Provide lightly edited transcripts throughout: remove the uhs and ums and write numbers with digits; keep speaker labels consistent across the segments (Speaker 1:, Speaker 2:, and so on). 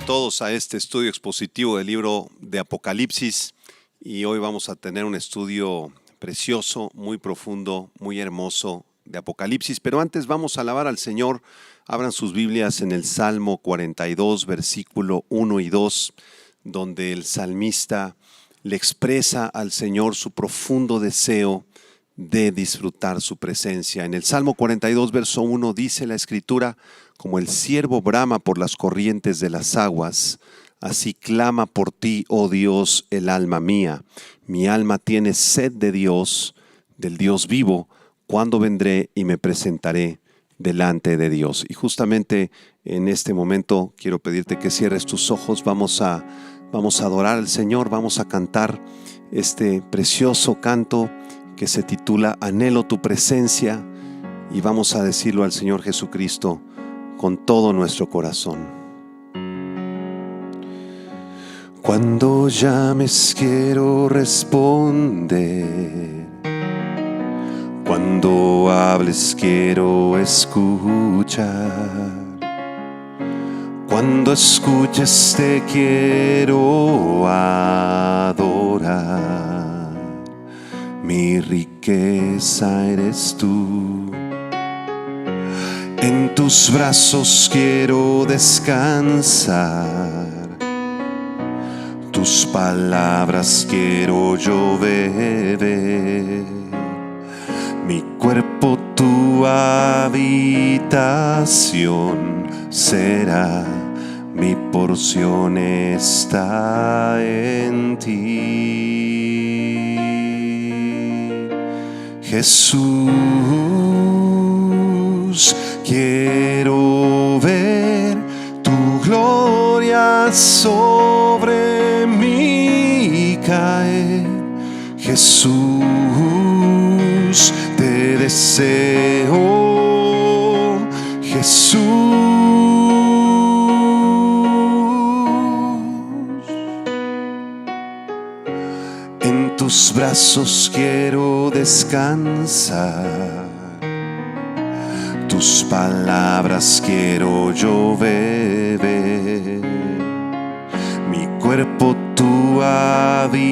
Speaker 1: todos a este estudio expositivo del libro de Apocalipsis y hoy vamos a tener un estudio precioso, muy profundo, muy hermoso de Apocalipsis. Pero antes vamos a alabar al Señor. Abran sus Biblias en el Salmo 42, versículo 1 y 2, donde el salmista le expresa al Señor su profundo deseo de disfrutar su presencia. En el Salmo 42, verso 1 dice la Escritura: como el ciervo brama por las corrientes de las aguas, así clama por ti, oh Dios, el alma mía. Mi alma tiene sed de Dios, del Dios vivo. ¿Cuándo vendré y me presentaré delante de Dios? Y justamente en este momento quiero pedirte que cierres tus ojos. Vamos a adorar al Señor, vamos a cantar este precioso canto que se titula Anhelo tu presencia, y vamos a decirlo al Señor Jesucristo con todo nuestro corazón. Cuando llames quiero responder, cuando hables quiero escuchar, cuando escuches te quiero adorar. Mi riqueza eres tú, en tus brazos quiero descansar, tus palabras quiero yo beber, mi cuerpo tu habitación será, mi porción está en ti. Jesús, quiero ver tu gloria sobre mí caer. Jesús, te deseo. Jesús, en tus brazos quiero descansar, tus palabras quiero yo beber, mi cuerpo tu habitación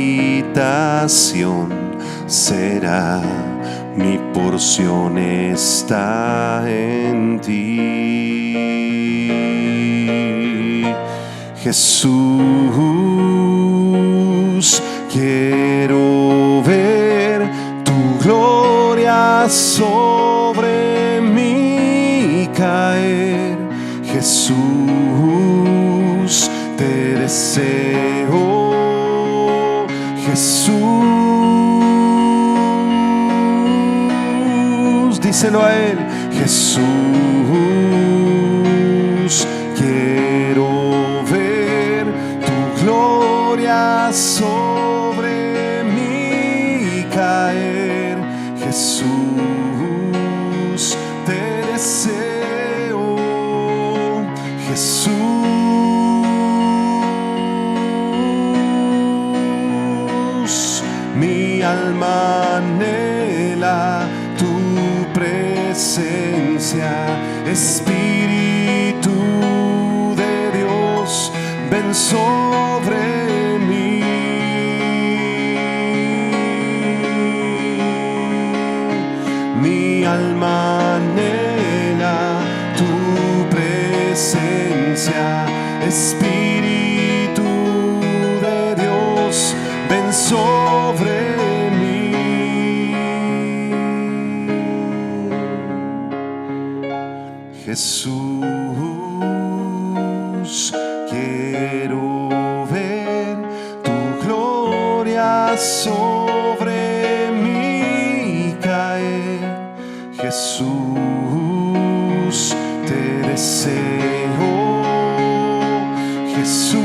Speaker 1: será, mi porción está en ti. Jesús, quiero ver tu gloria sobre mí caer. Jesús, te deseo. Jesús, díselo a Él. Jesús, quiero ver tu gloria sobre mí caer. Jesús, te deseo. Jesús, mi alma anhela tu presencia. Espíritu de Dios, ven sobre mí. Mi alma anhela tu presencia. Espíritu de Dios, ven sobre mí. Jesús, quiero ver tu gloria sobre mí caer. Jesús, te deseo. Jesús,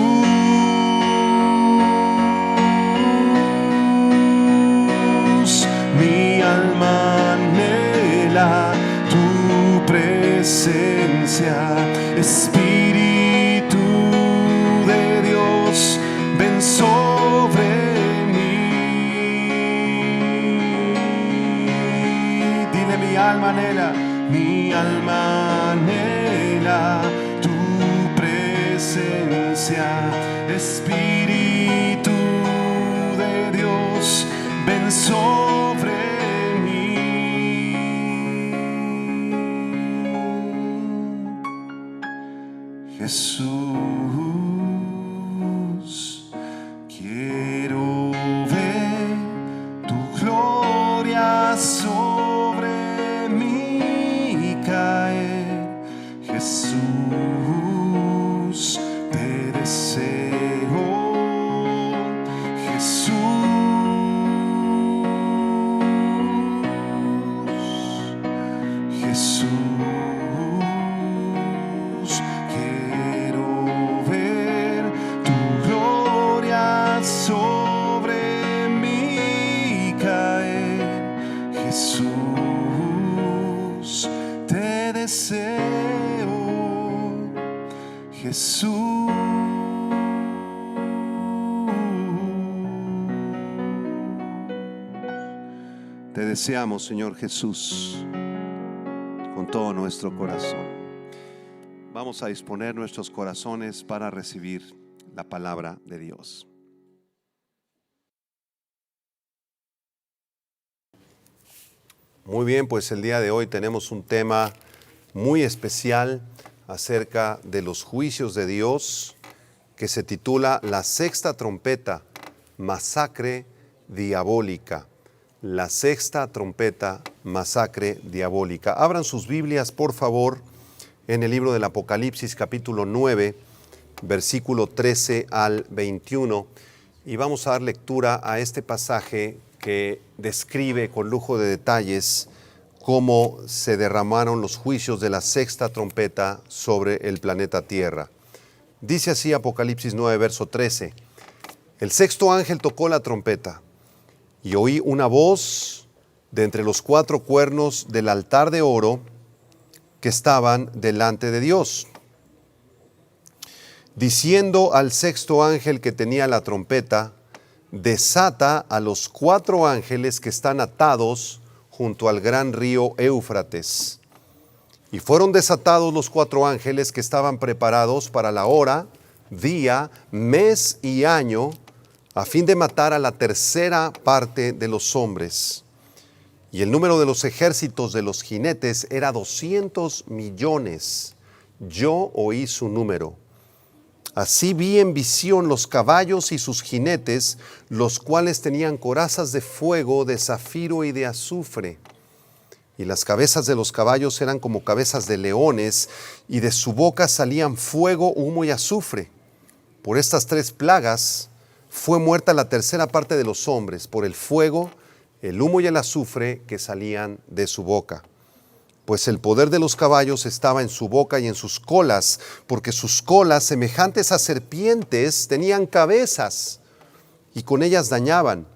Speaker 1: mi alma anhela tu presencia. Espíritu de Dios, ven sobre mí. Dile: mi alma anhela tu presencia. presencia, Espíritu de Dios, ven sobre mí. Jesús, quiero ver tu gloria sobre mí caer. Jesús, te deseo. Jesús, Jesús, quiero ver tu gloria sobre mí caer. Jesús, te deseo. Jesús, te deseamos, Señor Jesús, con todo nuestro corazón. Vamos a disponer nuestros corazones para recibir la palabra de Dios. Muy bien, pues el día de hoy tenemos un tema muy especial acerca de los juicios de Dios, que se titula La sexta trompeta, masacre diabólica. La sexta trompeta, masacre diabólica. Abran sus Biblias, por favor, en el libro del Apocalipsis, capítulo 9, versículo 13 al 21, y vamos a dar lectura a este pasaje que describe con lujo de detalles cómo se derramaron los juicios de la sexta trompeta sobre el planeta Tierra. Dice así Apocalipsis 9, verso 13. El sexto ángel tocó la trompeta y oí una voz de entre los cuatro cuernos del altar de oro que estaban delante de Dios, diciendo al sexto ángel que tenía la trompeta: desata a los cuatro ángeles que están atados junto al gran río Éufrates. Y fueron desatados los cuatro ángeles que estaban preparados para la hora, día, mes y año, a fin de matar a la tercera parte de los hombres. Y el número de los ejércitos de los jinetes era 200 millones. Yo oí su número. Así vi en visión los caballos y sus jinetes, los cuales tenían corazas de fuego, de zafiro y de azufre. Y las cabezas de los caballos eran como cabezas de leones, y de su boca salían fuego, humo y azufre. Por estas tres plagas fue muerta la tercera parte de los hombres, por el fuego, el humo y el azufre que salían de su boca. Pues el poder de los caballos estaba en su boca y en sus colas, porque sus colas, semejantes a serpientes, tenían cabezas, y con ellas dañaban.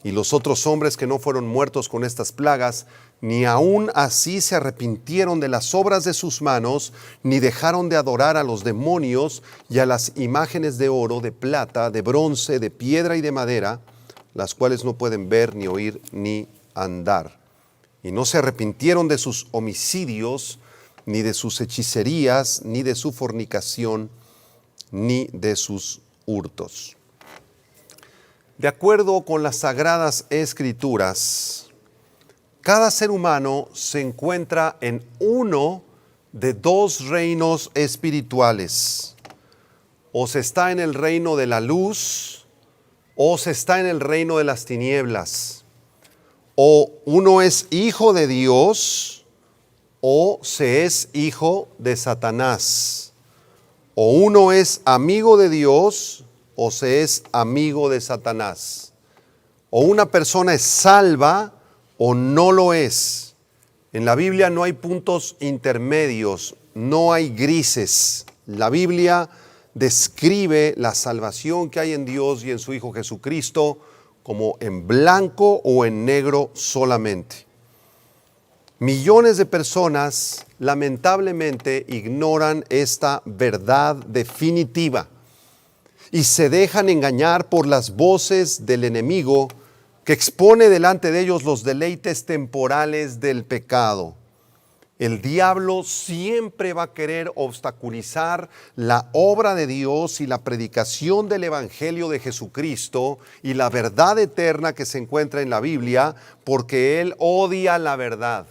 Speaker 1: Y los otros hombres que no fueron muertos con estas plagas, ni aun así se arrepintieron de las obras de sus manos, ni dejaron de adorar a los demonios y a las imágenes de oro, de plata, de bronce, de piedra y de madera, las cuales no pueden ver, ni oír, ni andar. Y no se arrepintieron de sus homicidios, ni de sus hechicerías, ni de su fornicación, ni de sus hurtos. De acuerdo con las Sagradas Escrituras, cada ser humano se encuentra en uno de dos reinos espirituales. O se está en el reino de la luz, o se está en el reino de las tinieblas. O uno es hijo de Dios, o se es hijo de Satanás. O uno es amigo de Dios, o se es amigo de Satanás. O una persona es salva, o no lo es. En la Biblia no hay puntos intermedios, no hay grises. La Biblia describe la salvación que hay en Dios y en su Hijo Jesucristo como en blanco o en negro solamente. Millones de personas lamentablemente ignoran esta verdad definitiva y se dejan engañar por las voces del enemigo que expone delante de ellos los deleites temporales del pecado. El diablo siempre va a querer obstaculizar la obra de Dios y la predicación del Evangelio de Jesucristo y la verdad eterna que se encuentra en la Biblia, porque él odia la verdad.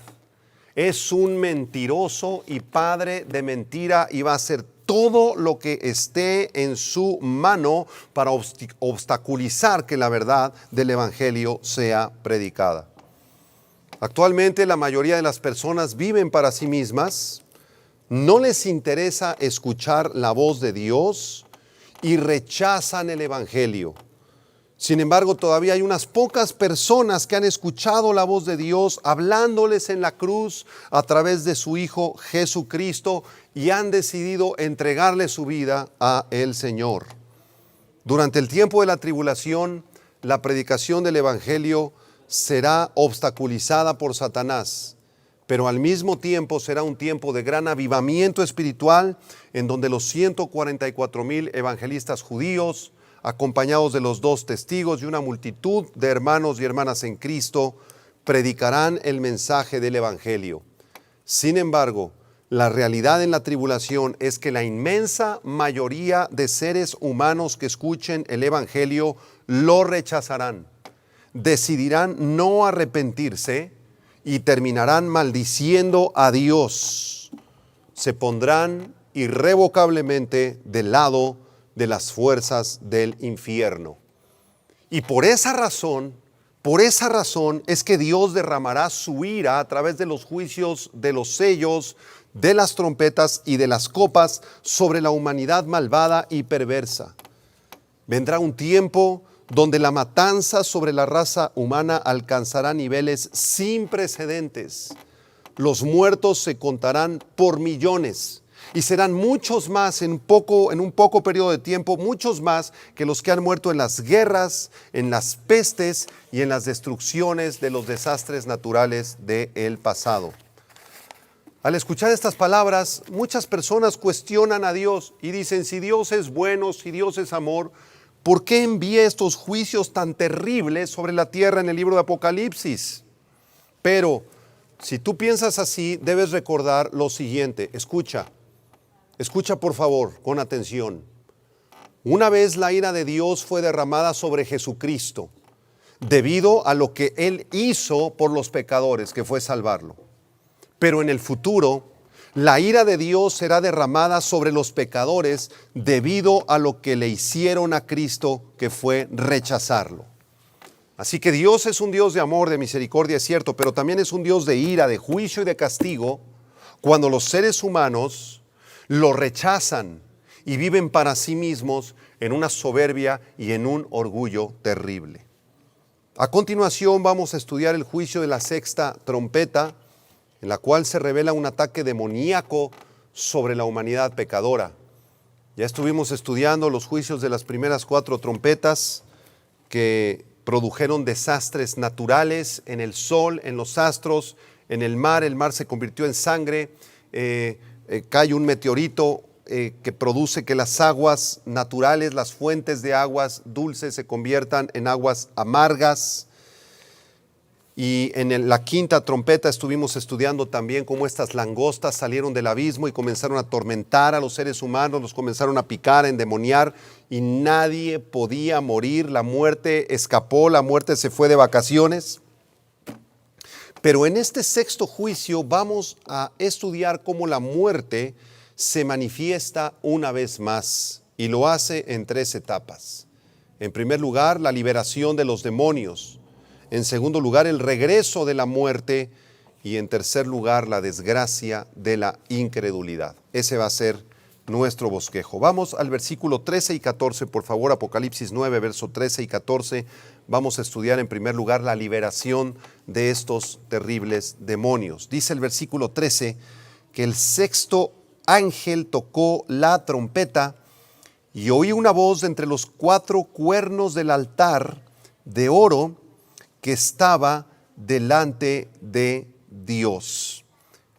Speaker 1: Es un mentiroso y padre de mentira y va a hacer todo lo que esté en su mano para obstaculizar que la verdad del Evangelio sea predicada. Actualmente la mayoría de las personas viven para sí mismas, no les interesa escuchar la voz de Dios y rechazan el Evangelio. Sin embargo, todavía hay unas pocas personas que han escuchado la voz de Dios hablándoles en la cruz a través de su Hijo Jesucristo y han decidido entregarle su vida a el Señor. Durante el tiempo de la tribulación, la predicación del Evangelio será obstaculizada por Satanás, pero al mismo tiempo será un tiempo de gran avivamiento espiritual en donde los 144,000 evangelistas judíos, acompañados de los 2 testigos y una multitud de hermanos y hermanas en Cristo, predicarán el mensaje del Evangelio. Sin embargo, la realidad en la tribulación es que la inmensa mayoría de seres humanos que escuchen el Evangelio lo rechazarán. Decidirán no arrepentirse y terminarán maldiciendo a Dios. Se pondrán irrevocablemente del lado de las fuerzas del infierno. Y por esa razón es que Dios derramará su ira a través de los juicios, de los sellos, de las trompetas y de las copas sobre la humanidad malvada y perversa. Vendrá un tiempo donde la matanza sobre la raza humana alcanzará niveles sin precedentes. Los muertos se contarán por millones y serán muchos más en un poco periodo de tiempo, muchos más que los que han muerto en las guerras, en las pestes y en las destrucciones de los desastres naturales del pasado. Al escuchar estas palabras, muchas personas cuestionan a Dios y dicen, si Dios es bueno, si Dios es amor, ¿por qué envía estos juicios tan terribles sobre la tierra en el libro de Apocalipsis? Pero si tú piensas así, debes recordar lo siguiente. Escucha por favor, con atención. Una vez la ira de Dios fue derramada sobre Jesucristo, debido a lo que Él hizo por los pecadores, que fue salvarlo. Pero en el futuro, la ira de Dios será derramada sobre los pecadores debido a lo que le hicieron a Cristo, que fue rechazarlo. Así que Dios es un Dios de amor, de misericordia, es cierto, pero también es un Dios de ira, de juicio y de castigo cuando los seres humanos lo rechazan y viven para sí mismos en una soberbia y en un orgullo terrible. A continuación vamos a estudiar el juicio de la 6ª trompeta, en la cual se revela un ataque demoníaco sobre la humanidad pecadora. Ya estuvimos estudiando los juicios de las primeras 4 trompetas que produjeron desastres naturales en el sol, en los astros, en el mar se convirtió en sangre, cae un meteorito que produce que las aguas naturales, las fuentes de aguas dulces se conviertan en aguas amargas. Y en la 5ª trompeta estuvimos estudiando también cómo estas langostas salieron del abismo y comenzaron a atormentar a los seres humanos, los comenzaron a picar, a endemoniar y nadie podía morir. La muerte escapó, la muerte se fue de vacaciones. Pero en este 6º juicio vamos a estudiar cómo la muerte se manifiesta una vez más y lo hace en 3 etapas. En primer lugar, la liberación de los demonios. En segundo lugar, el regreso de la muerte. Y en tercer lugar, la desgracia de la incredulidad. Ese va a ser nuestro bosquejo. Vamos al versículo 13 y 14, por favor, Apocalipsis 9, verso 13 y 14. Vamos a estudiar en primer lugar la liberación de estos terribles demonios. Dice el versículo 13 que el 6º ángel tocó la trompeta y oí una voz de entre los 4 cuernos del altar de oro que estaba delante de Dios.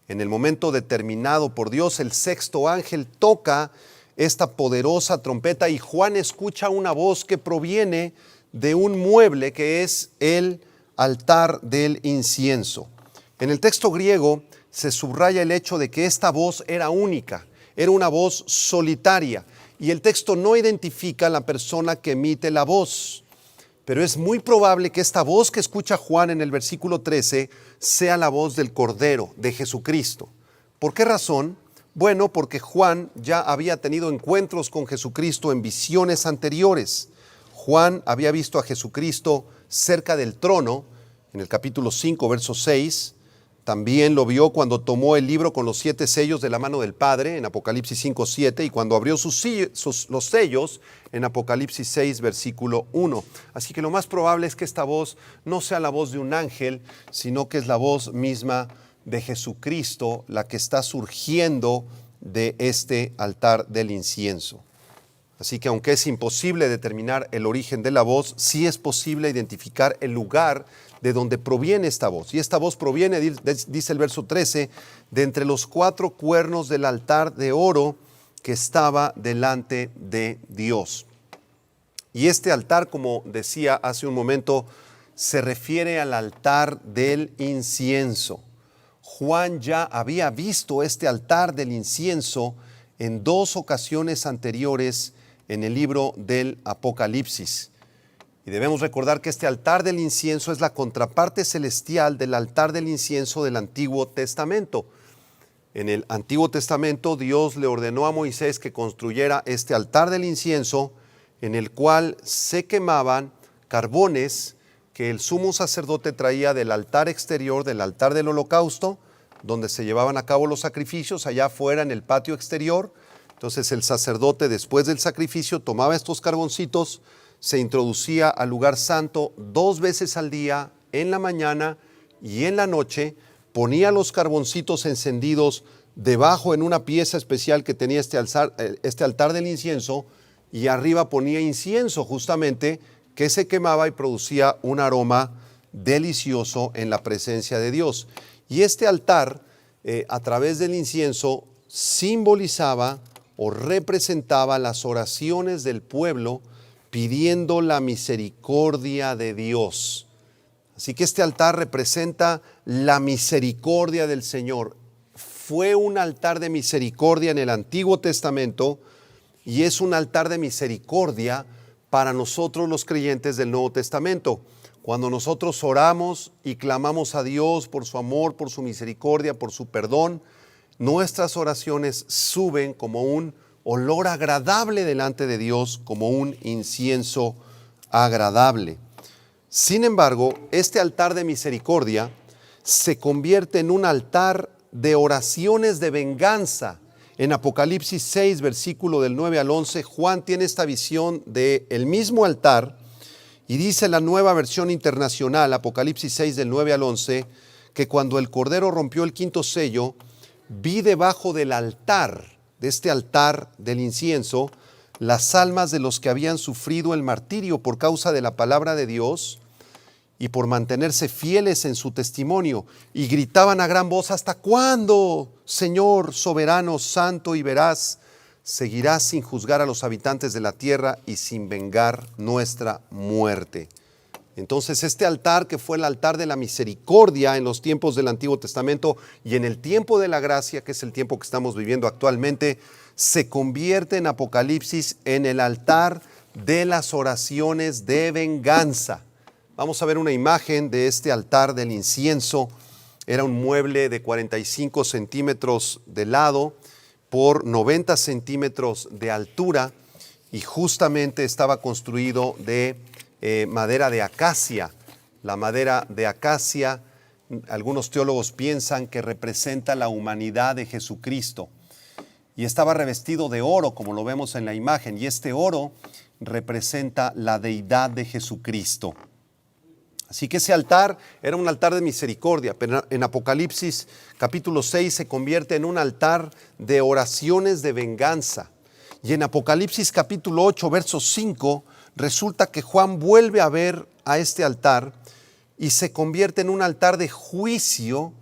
Speaker 1: En el momento determinado por Dios, el 6º ángel toca esta poderosa trompeta y Juan escucha una voz que proviene de un mueble que es el altar del incienso. En el texto griego se subraya el hecho de que esta voz era única, era una voz solitaria, y el texto no identifica a la persona que emite la voz. Pero es muy probable que esta voz que escucha Juan en el versículo 13 sea la voz del Cordero, de Jesucristo. ¿Por qué razón? Bueno, porque Juan ya había tenido encuentros con Jesucristo en visiones anteriores. Juan había visto a Jesucristo cerca del trono, en el capítulo 5, verso 6. También lo vio cuando tomó el libro con los 7 sellos de la mano del Padre, en Apocalipsis 5, 7, y cuando abrió los sellos, en Apocalipsis 6, versículo 1. Así que lo más probable es que esta voz no sea la voz de un ángel, sino que es la voz misma de Jesucristo, la que está surgiendo de este altar del incienso. Así que aunque es imposible determinar el origen de la voz, sí es posible identificar el lugar de donde proviene esta voz. Y esta voz proviene, dice el verso 13, de entre los 4 cuernos del altar de oro que estaba delante de Dios. Y este altar, como decía hace un momento, se refiere al altar del incienso. Juan ya había visto este altar del incienso en 2 ocasiones anteriores en el libro del Apocalipsis. Y debemos recordar que este altar del incienso es la contraparte celestial del altar del incienso del Antiguo Testamento. En el Antiguo Testamento Dios le ordenó a Moisés que construyera este altar del incienso en el cual se quemaban carbones que el sumo sacerdote traía del altar exterior, del altar del holocausto, donde se llevaban a cabo los sacrificios, allá afuera en el patio exterior. Entonces el sacerdote, después del sacrificio, tomaba estos carboncitos, se introducía al lugar santo 2 veces al día, en la mañana y en la noche, ponía los carboncitos encendidos debajo en una pieza especial que tenía este altar del incienso, y arriba ponía incienso justamente que se quemaba y producía un aroma delicioso en la presencia de Dios. Y este altar, a través del incienso, simbolizaba o representaba las oraciones del pueblo pidiendo la misericordia de Dios. Así que este altar representa la misericordia del Señor. Fue un altar de misericordia en el Antiguo Testamento y es un altar de misericordia para nosotros los creyentes del Nuevo Testamento. Cuando nosotros oramos y clamamos a Dios por su amor, por su misericordia, por su perdón, nuestras oraciones suben como un olor agradable delante de Dios, como un incienso agradable. Sin embargo, este altar de misericordia se convierte en un altar de oraciones de venganza. En Apocalipsis 6, versículo del 9 al 11, Juan tiene esta visión del mismo altar y dice la Nueva Versión Internacional, Apocalipsis 6 del 9 al 11, que cuando el Cordero rompió el 5º sello, vi debajo del altar, de este altar del incienso, las almas de los que habían sufrido el martirio por causa de la palabra de Dios y por mantenerse fieles en su testimonio, y gritaban a gran voz: ¿hasta cuándo, Señor soberano, santo y veraz, seguirás sin juzgar a los habitantes de la tierra y sin vengar nuestra muerte? Entonces este altar, que fue el altar de la misericordia en los tiempos del Antiguo Testamento y en el tiempo de la gracia, que es el tiempo que estamos viviendo actualmente, se convierte en Apocalipsis en el altar de las oraciones de venganza. Vamos a ver una imagen de este altar del incienso. Era un mueble de 45 centímetros de lado por 90 centímetros de altura y justamente estaba construido de madera de acacia. La madera de acacia, algunos teólogos piensan que representa la humanidad de Jesucristo, y estaba revestido de oro, como lo vemos en la imagen, y este oro representa la deidad de Jesucristo. Así que ese altar era un altar de misericordia, pero en Apocalipsis capítulo 6 se convierte en un altar de oraciones de venganza. Y en Apocalipsis capítulo 8, verso 5, resulta que Juan vuelve a ver a este altar y se convierte en un altar de juicio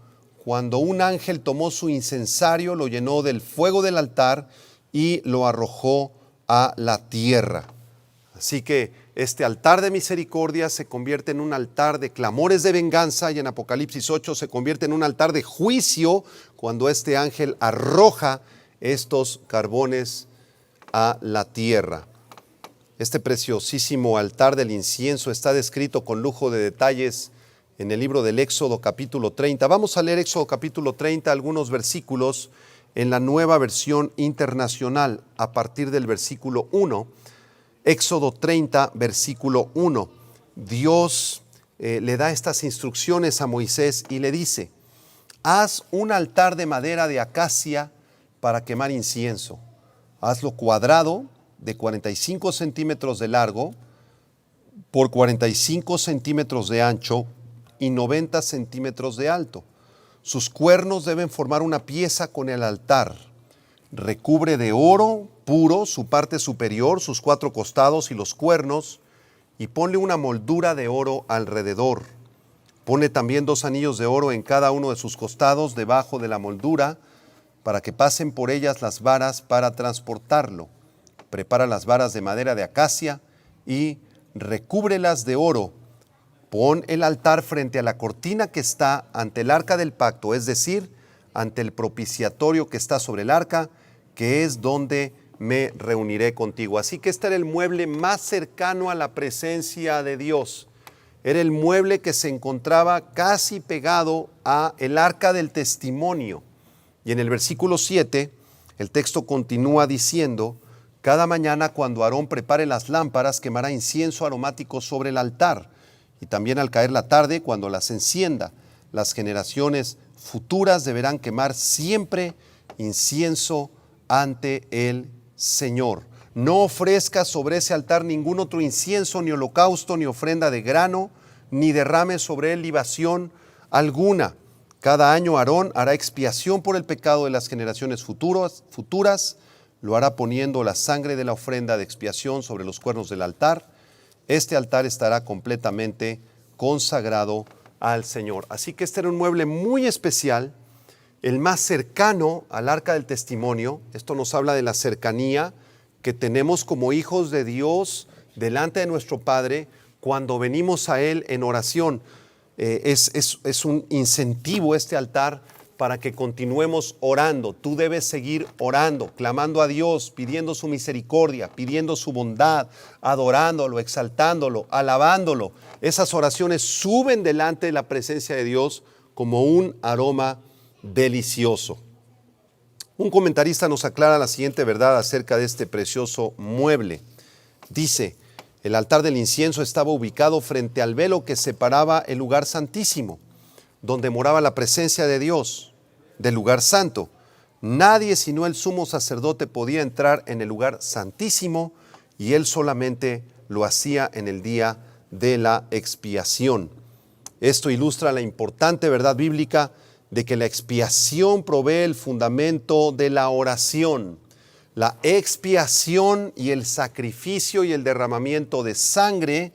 Speaker 1: cuando un ángel tomó su incensario, lo llenó del fuego del altar y lo arrojó a la tierra. Así que Este altar de misericordia se convierte en un altar de clamores de venganza, y en Apocalipsis 8 se convierte en un altar de juicio cuando este ángel arroja estos carbones a la tierra. Este preciosísimo altar del incienso está descrito con lujo de detalles en el libro del Éxodo capítulo 30. Vamos a leer Éxodo capítulo 30, algunos versículos en la Nueva Versión Internacional, a partir del versículo 1. Éxodo 30, versículo 1. Dios le da estas instrucciones a Moisés y le dice: haz un altar de madera de acacia para quemar incienso. Hazlo cuadrado, de 45 centímetros de largo por 45 centímetros de ancho y 90 centímetros de alto. Sus cuernos deben formar una pieza con el altar. Recubre de oro puro su parte superior, sus 4 costados y los cuernos, y ponle una moldura de oro alrededor. Pone también 2 anillos de oro en cada uno de sus costados debajo de la moldura, para que pasen por ellas las varas para transportarlo. Prepara las varas de madera de acacia y recúbrelas de oro. Pon el altar frente a la cortina que está ante el arca del pacto, es decir, ante el propiciatorio que está sobre el arca, que es donde me reuniré contigo. Así que este era el mueble más cercano a la presencia de Dios. Era el mueble que se encontraba casi pegado a el arca del testimonio. Y en el versículo 7, el texto continúa diciendo: cada mañana cuando Aarón prepare las lámparas, quemará incienso aromático sobre el altar, y también al caer la tarde, cuando las encienda. Las generaciones futuras deberán quemar siempre incienso ante el Señor. No ofrezcas sobre ese altar ningún otro incienso, ni holocausto, ni ofrenda de grano, ni derrame sobre él libación alguna. Cada año Aarón hará expiación por el pecado de las generaciones futuras, lo hará poniendo la sangre de la ofrenda de expiación sobre los cuernos del altar. Este altar estará completamente consagrado al Señor. Así que este era un mueble muy especial, el más cercano al arca del testimonio. Esto nos habla de la cercanía que tenemos como hijos de Dios delante de nuestro Padre cuando venimos a Él en oración. Es un incentivo este altar para que continuemos orando. Tú debes seguir orando, clamando a Dios, pidiendo su misericordia, pidiendo su bondad, adorándolo, exaltándolo, alabándolo. Esas oraciones suben delante de la presencia de Dios como un aroma delicioso. Un comentarista nos aclara la siguiente verdad acerca de este precioso mueble. Dice: el altar del incienso estaba ubicado frente al velo que separaba el lugar santísimo, donde moraba la presencia de Dios, del lugar santo. Nadie sino el sumo sacerdote podía entrar en el lugar santísimo, y él solamente lo hacía en el día de la expiación. Esto ilustra la importante verdad bíblica de que la expiación provee el fundamento de la oración. La expiación y el sacrificio y el derramamiento de sangre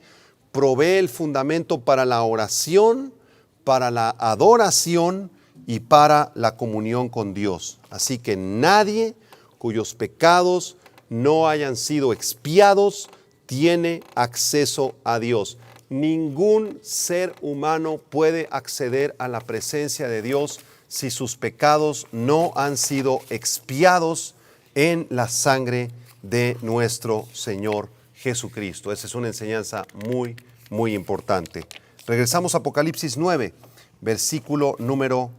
Speaker 1: provee el fundamento para la oración, para la adoración y para la comunión con Dios. Así que nadie cuyos pecados no hayan sido expiados tiene acceso a Dios. Ningún ser humano puede acceder a la presencia de Dios si sus pecados no han sido expiados en la sangre de nuestro Señor Jesucristo. Esa es una enseñanza muy, muy importante. Regresamos a Apocalipsis 9, versículo número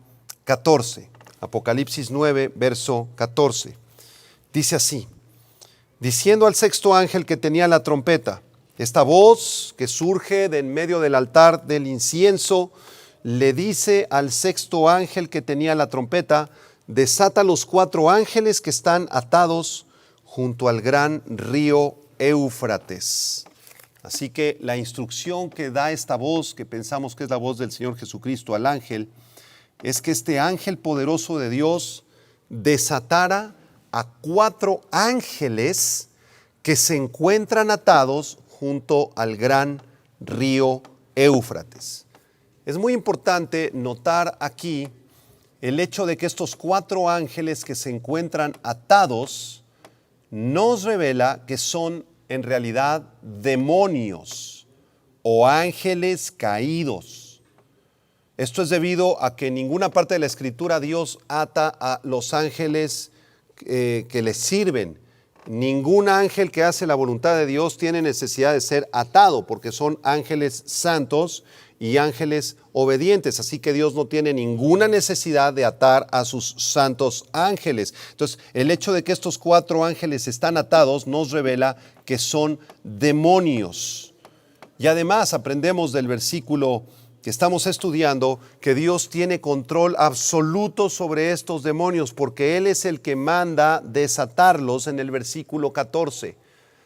Speaker 1: 14. Apocalipsis 9, verso 14. Dice así: diciendo al sexto ángel que tenía la trompeta, esta voz que surge de en medio del altar del incienso, le dice al sexto ángel que tenía la trompeta: desata los 4 ángeles que están atados junto al gran río Éufrates. Así que la instrucción que da esta voz, que pensamos que es la voz del Señor Jesucristo al ángel, es que este ángel poderoso de Dios desatara a 4 ángeles que se encuentran atados junto al gran río Éufrates. Es muy importante notar aquí el hecho de que estos 4 ángeles que se encuentran atados nos revela que son en realidad demonios o ángeles caídos. Esto es debido a que en ninguna parte de la Escritura Dios ata a los ángeles que les sirven. Ningún ángel que hace la voluntad de Dios tiene necesidad de ser atado, porque son ángeles santos y ángeles obedientes. Así que Dios no tiene ninguna necesidad de atar a sus santos ángeles. Entonces, el hecho de que estos 4 ángeles están atados nos revela que son demonios. Y además aprendemos del versículo que estamos estudiando que Dios tiene control absoluto sobre estos demonios, porque Él es el que manda desatarlos en el versículo 14.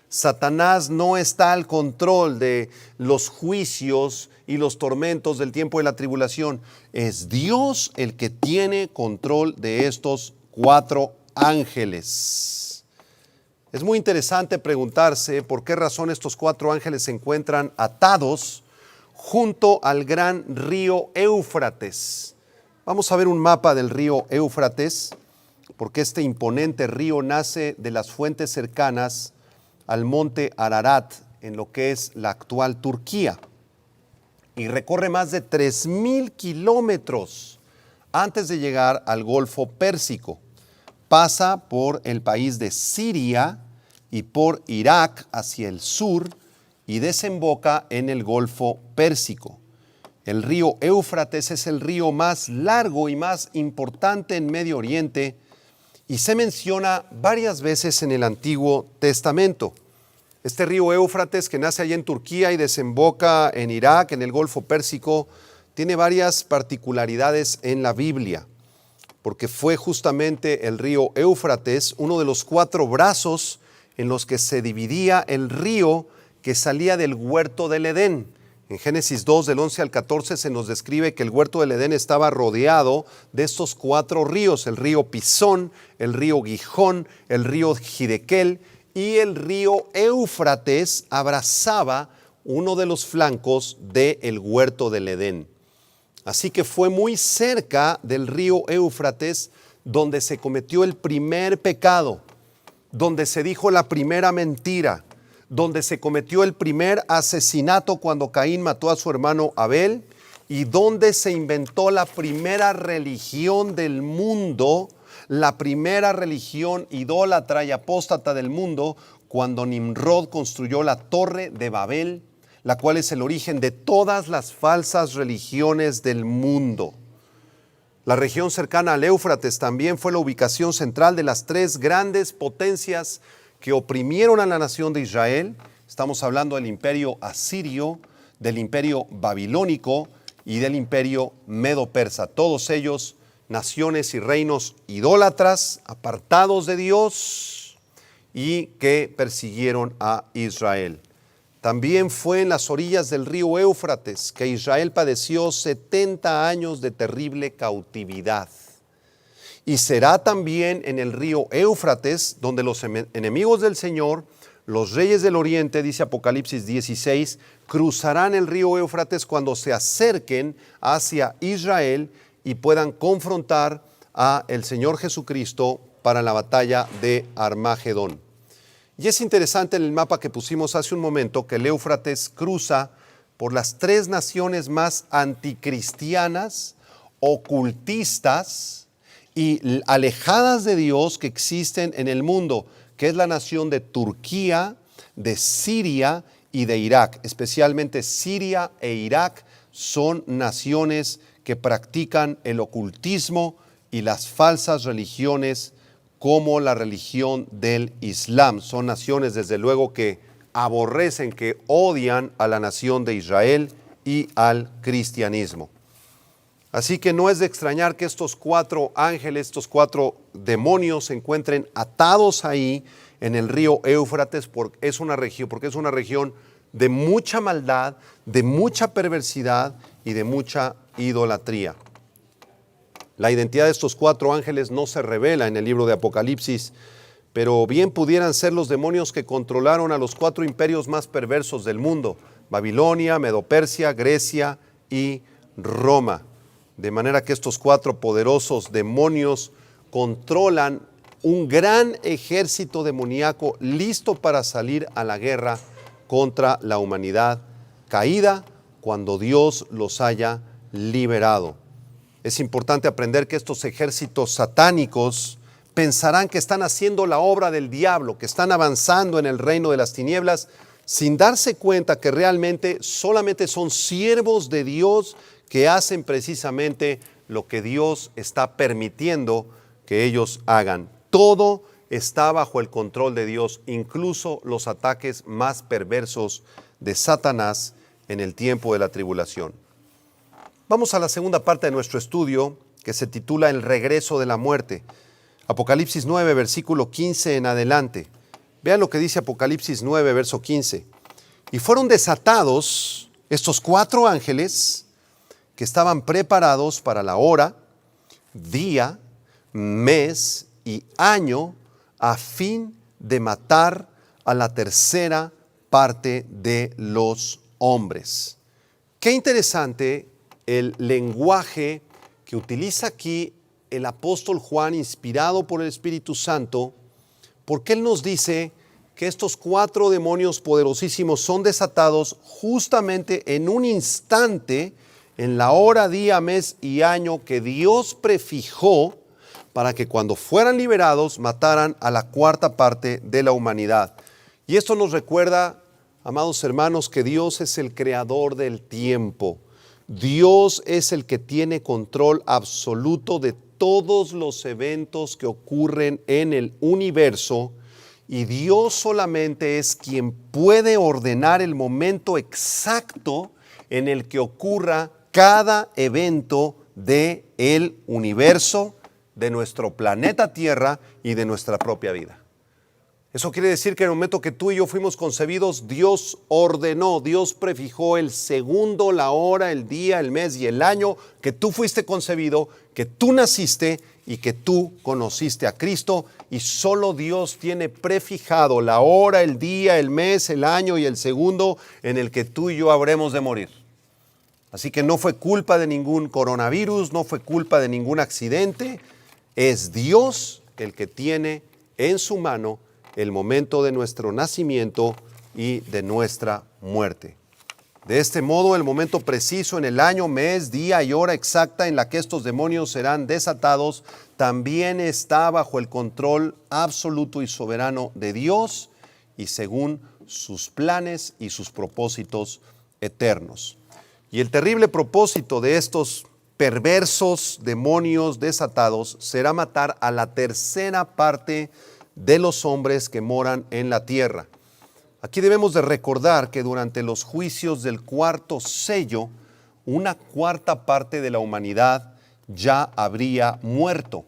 Speaker 1: Satanás no está al control de los juicios y los tormentos del tiempo de la tribulación. Es Dios el que tiene control de estos 4 ángeles. Es muy interesante preguntarse por qué razón estos 4 ángeles se encuentran atados junto al gran río Éufrates. Vamos a ver un mapa del río Éufrates, porque este imponente río nace de las fuentes cercanas al monte Ararat, en lo que es la actual Turquía, y recorre más de 3,000 kilómetros antes de llegar al Golfo Pérsico. Pasa por el país de Siria y por Irak hacia el sur, y desemboca en el Golfo Pérsico. El río Éufrates es el río más largo y más importante en Medio Oriente y se menciona varias veces en el Antiguo Testamento. Este río Éufrates, que nace allá en Turquía y desemboca en Irak, en el Golfo Pérsico, tiene varias particularidades en la Biblia, porque fue justamente el río Éufrates uno de los 4 brazos en los que se dividía el río que salía del huerto del Edén. En Génesis 2, del 11 al 14, se nos describe que el huerto del Edén estaba rodeado de estos 4 ríos, el río Pisón, el río Gijón, el río Hiddekel, y el río Éufrates abrazaba uno de los flancos del huerto del Edén. Así que fue muy cerca del río Éufrates donde se cometió el primer pecado, donde se dijo la primera mentira, donde se cometió el primer asesinato cuando Caín mató a su hermano Abel, y donde se inventó la primera religión del mundo, la primera religión idólatra y apóstata del mundo, cuando Nimrod construyó la Torre de Babel, la cual es el origen de todas las falsas religiones del mundo. La región cercana al Éufrates también fue la ubicación central de las 3 grandes potencias que oprimieron a la nación de Israel. Estamos hablando del imperio asirio, del imperio babilónico y del imperio medo-persa. Todos ellos naciones y reinos idólatras, apartados de Dios y que persiguieron a Israel. También fue en las orillas del río Éufrates que Israel padeció 70 años de terrible cautividad. Y será también en el río Éufrates donde los enemigos del Señor, los reyes del oriente, dice Apocalipsis 16, cruzarán el río Éufrates cuando se acerquen hacia Israel y puedan confrontar a el Señor Jesucristo para la batalla de Armagedón. Y es interesante en el mapa que pusimos hace un momento que el Éufrates cruza por las 3 naciones más anticristianas, ocultistas y alejadas de Dios que existen en el mundo, que es la nación de Turquía, de Siria y de Irak. Especialmente Siria e Irak son naciones que practican el ocultismo y las falsas religiones como la religión del Islam. Son naciones desde luego que aborrecen, que odian a la nación de Israel y al cristianismo. Así que no es de extrañar que estos 4 ángeles, estos 4 demonios se encuentren atados ahí en el río Éufrates porque es una región de mucha maldad, de mucha perversidad y de mucha idolatría. La identidad de estos 4 ángeles no se revela en el libro de Apocalipsis, pero bien pudieran ser los demonios que controlaron a los 4 imperios más perversos del mundo: Babilonia, Medo-Persia, Grecia y Roma. De manera que estos 4 poderosos demonios controlan un gran ejército demoníaco listo para salir a la guerra contra la humanidad caída cuando Dios los haya liberado. Es importante aprender que estos ejércitos satánicos pensarán que están haciendo la obra del diablo, que están avanzando en el reino de las tinieblas, sin darse cuenta que realmente solamente son siervos de Dios que hacen precisamente lo que Dios está permitiendo que ellos hagan. Todo está bajo el control de Dios, incluso los ataques más perversos de Satanás en el tiempo de la tribulación. Vamos a la segunda parte de nuestro estudio, que se titula El regreso de la muerte. Apocalipsis 9, versículo 15 en adelante. Vean lo que dice Apocalipsis 9, verso 15. Y fueron desatados estos 4 ángeles que estaban preparados para la hora, día, mes y año, a fin de matar a la tercera parte de los hombres. Qué interesante el lenguaje que utiliza aquí el apóstol Juan, inspirado por el Espíritu Santo, porque él nos dice que estos 4 demonios poderosísimos son desatados justamente en un instante, en la hora, día, mes y año que Dios prefijó para que cuando fueran liberados mataran a la cuarta parte de la humanidad. Y esto nos recuerda, amados hermanos, que Dios es el creador del tiempo. Dios es el que tiene control absoluto de todos los eventos que ocurren en el universo, y Dios solamente es quien puede ordenar el momento exacto en el que ocurra cada evento del universo, de nuestro planeta Tierra y de nuestra propia vida. Eso quiere decir que en el momento que tú y yo fuimos concebidos, Dios ordenó, Dios prefijó el segundo, la hora, el día, el mes y el año que tú fuiste concebido, que tú naciste y que tú conociste a Cristo, y solo Dios tiene prefijado la hora, el día, el mes, el año y el segundo en el que tú y yo habremos de morir. Así que no fue culpa de ningún coronavirus, no fue culpa de ningún accidente, es Dios el que tiene en su mano el momento de nuestro nacimiento y de nuestra muerte. De este modo, el momento preciso en el año, mes, día y hora exacta en la que estos demonios serán desatados también está bajo el control absoluto y soberano de Dios y según sus planes y sus propósitos eternos. Y el terrible propósito de estos perversos demonios desatados será matar a la tercera parte de los hombres que moran en la tierra. Aquí debemos de recordar que durante los juicios del cuarto sello, una cuarta parte de la humanidad ya habría muerto.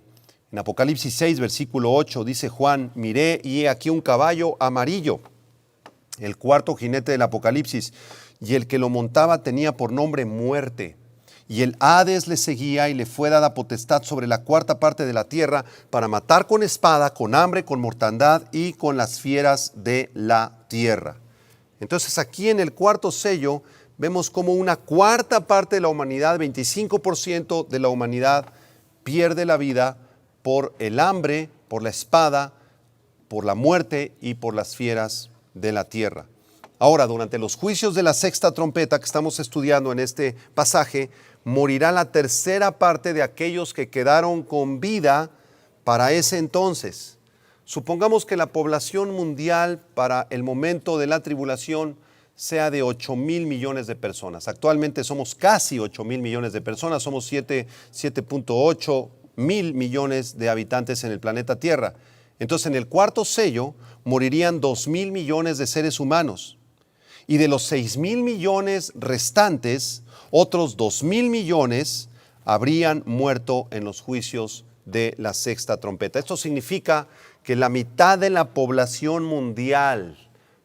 Speaker 1: En Apocalipsis 6, versículo 8, dice Juan: miré y he aquí un caballo amarillo, el cuarto jinete del Apocalipsis, y el que lo montaba tenía por nombre Muerte. Y el Hades le seguía y le fue dada potestad sobre la cuarta parte de la tierra para matar con espada, con hambre, con mortandad y con las fieras de la tierra. Entonces aquí en el cuarto sello vemos como una cuarta parte de la humanidad, 25% de la humanidad, pierde la vida por el hambre, por la espada, por la muerte y por las fieras de la tierra. Ahora, durante los juicios de la sexta trompeta que estamos estudiando en este pasaje, morirá la tercera parte de aquellos que quedaron con vida para ese entonces. Supongamos que la población mundial para el momento de la tribulación sea de 8,000 millones de personas. Actualmente somos casi 8,000 millones de personas, somos 7,8 mil millones de habitantes en el planeta Tierra. Entonces, en el cuarto sello morirían 2,000 millones de seres humanos. Y de los 6,000 millones restantes, otros 2,000 millones habrían muerto en los juicios de la sexta trompeta. Esto significa que la mitad de la población mundial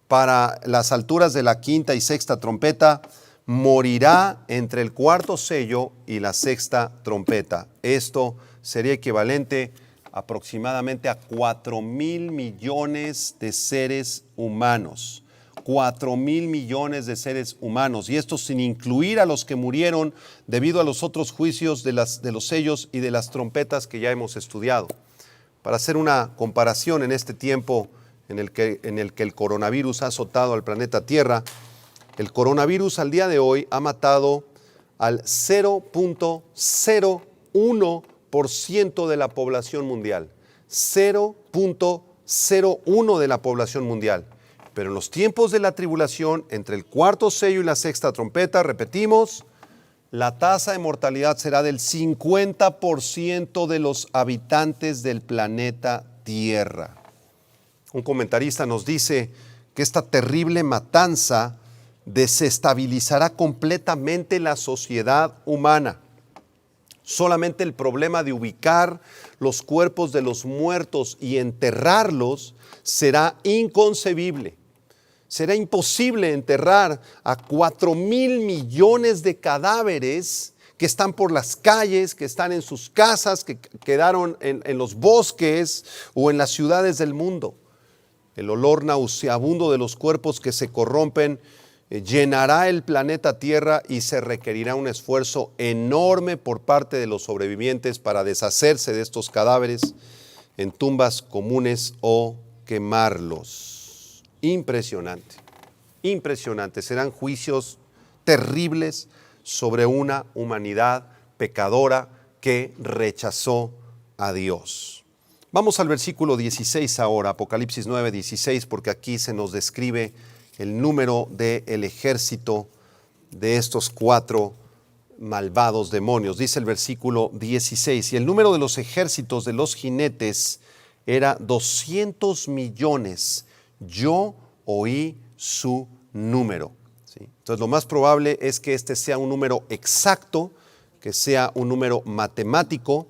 Speaker 1: para las alturas de la quinta y sexta trompeta morirá entre el cuarto sello y la sexta trompeta. Esto sería equivalente aproximadamente a 4,000 millones de seres humanos. 4,000 millones de seres humanos, y esto sin incluir a los que murieron debido a los otros juicios de los sellos y de las trompetas que ya hemos estudiado. Para hacer una comparación en este tiempo en el que el coronavirus ha azotado al planeta Tierra, el coronavirus al día de hoy ha matado al 0.01% de la población mundial. 0.01 de la población mundial. Pero en los tiempos de la tribulación, entre el cuarto sello y la sexta trompeta, repetimos, la tasa de mortalidad será del 50% de los habitantes del planeta Tierra. Un comentarista nos dice que esta terrible matanza desestabilizará completamente la sociedad humana. Solamente el problema de ubicar los cuerpos de los muertos y enterrarlos será inconcebible. Será imposible enterrar a 4,000 millones de cadáveres que están por las calles, que están en sus casas, que quedaron en los bosques o en las ciudades del mundo. El olor nauseabundo de los cuerpos que se corrompen llenará el planeta Tierra y se requerirá un esfuerzo enorme por parte de los sobrevivientes para deshacerse de estos cadáveres en tumbas comunes o quemarlos. Impresionante, impresionante. Serán juicios terribles sobre una humanidad pecadora que rechazó a Dios. Vamos al versículo 16 ahora, Apocalipsis 9:16, porque aquí se nos describe el número del ejército de estos 4 malvados demonios. Dice el versículo 16, y el número de los ejércitos de los jinetes era 200 millones. Yo oí su número. ¿Sí? Entonces lo más probable es que este sea un número exacto, que sea un número matemático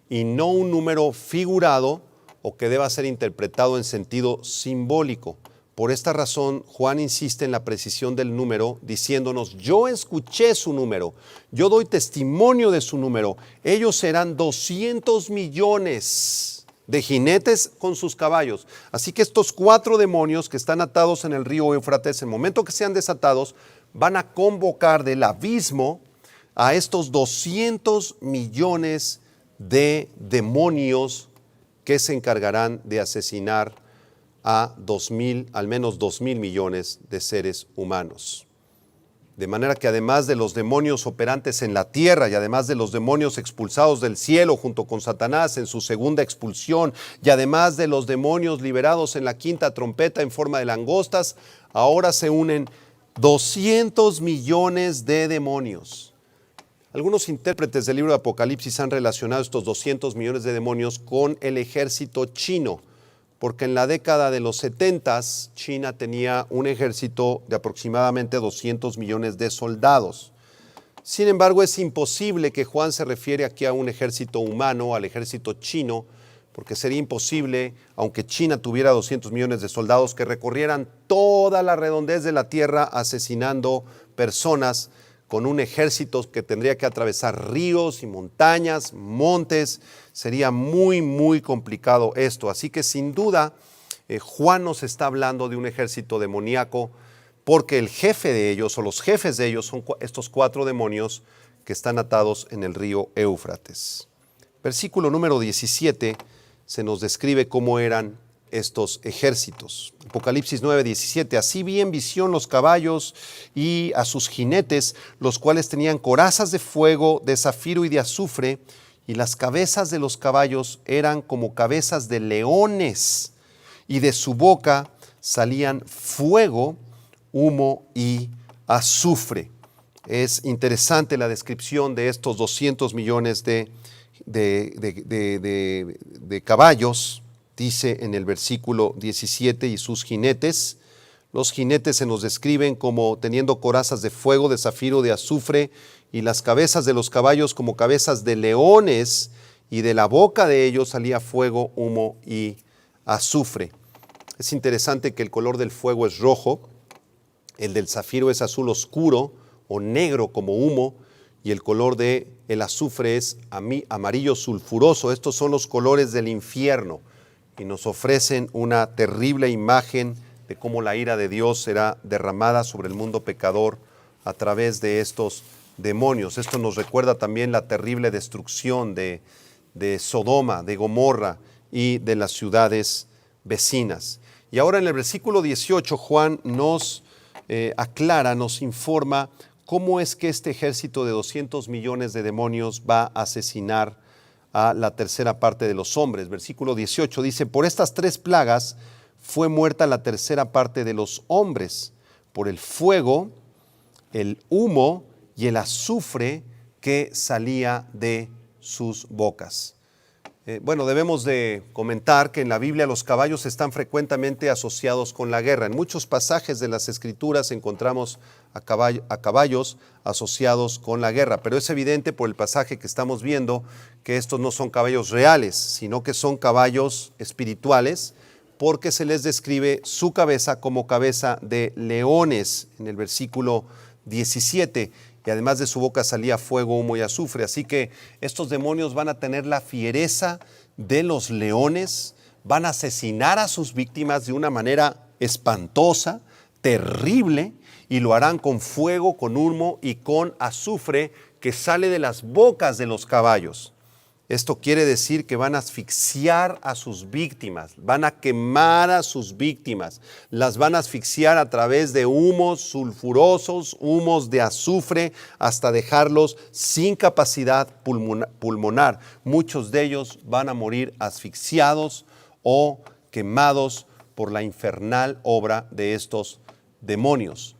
Speaker 1: y no un número figurado o que deba ser interpretado en sentido simbólico. Por esta razón, Juan insiste en la precisión del número, diciéndonos, yo escuché su número, yo doy testimonio de su número. Ellos serán 200 millones de jinetes con sus caballos. Así que estos 4 demonios que están atados en el río Éufrates, en el momento que sean desatados, van a convocar del abismo a estos 200 millones de demonios que se encargarán de asesinar a al menos 2,000 millones de seres humanos. De manera que además de los demonios operantes en la tierra y además de los demonios expulsados del cielo junto con Satanás en su segunda expulsión y además de los demonios liberados en la quinta trompeta en forma de langostas, ahora se unen 200 millones de demonios. Algunos intérpretes del libro de Apocalipsis han relacionado estos 200 millones de demonios con el ejército chino, porque en la década de los 70 China tenía un ejército de aproximadamente 200 millones de soldados. Sin embargo, es imposible que Juan se refiere aquí a un ejército humano, al ejército chino, porque sería imposible, aunque China tuviera 200 millones de soldados, que recorrieran toda la redondez de la tierra asesinando personas con un ejército que tendría que atravesar ríos y montañas, montes. Sería muy, muy complicado esto. Así que sin duda, Juan nos está hablando de un ejército demoníaco, porque el jefe de ellos, o los jefes de ellos, son estos 4 demonios que están atados en el río Éufrates. Versículo número 17 se nos describe cómo eran estos ejércitos. Apocalipsis 9:17, así vi en visión los caballos y a sus jinetes, los cuales tenían corazas de fuego, de zafiro y de azufre, y las cabezas de los caballos eran como cabezas de leones, y de su boca salían fuego, humo y azufre. Es interesante la descripción de estos 200 millones de caballos. Dice en el versículo 17, y sus jinetes. Los jinetes se nos describen como teniendo corazas de fuego, de zafiro, de azufre, y las cabezas de los caballos como cabezas de leones, y de la boca de ellos salía fuego, humo y azufre. Es interesante que el color del fuego es rojo, el del zafiro es azul oscuro o negro como humo, y el color del azufre es amarillo sulfuroso. Estos son los colores del infierno. Y nos ofrecen una terrible imagen de cómo la ira de Dios será derramada sobre el mundo pecador a través de estos demonios. Esto nos recuerda también la terrible destrucción de Sodoma, de Gomorra, y de las ciudades vecinas. Y ahora en el versículo 18 Juan nos aclara, nos informa cómo es que este ejército de 200 millones de demonios va a asesinar a la tercera parte de los hombres. Versículo 18 dice: por estas 3 plagas fue muerta la tercera parte de los hombres, por el fuego, el humo y el azufre que salía de sus bocas. Bueno, debemos de comentar que en la Biblia los caballos están frecuentemente asociados con la guerra. En muchos pasajes de las Escrituras encontramos a caballos asociados con la guerra, pero es evidente por el pasaje que estamos viendo que estos no son caballos reales, sino que son caballos espirituales, porque se les describe su cabeza como cabeza de leones en el versículo 17. Y además de su boca salía fuego, humo y azufre. Así que estos demonios van a tener la fiereza de los leones, van a asesinar a sus víctimas de una manera espantosa, terrible, y lo harán con fuego, con humo y con azufre que sale de las bocas de los caballos. Esto quiere decir que van a asfixiar a sus víctimas, van a quemar a sus víctimas, las van a asfixiar a través de humos sulfurosos, humos de azufre, hasta dejarlos sin capacidad pulmonar. Muchos de ellos van a morir asfixiados o quemados por la infernal obra de estos demonios.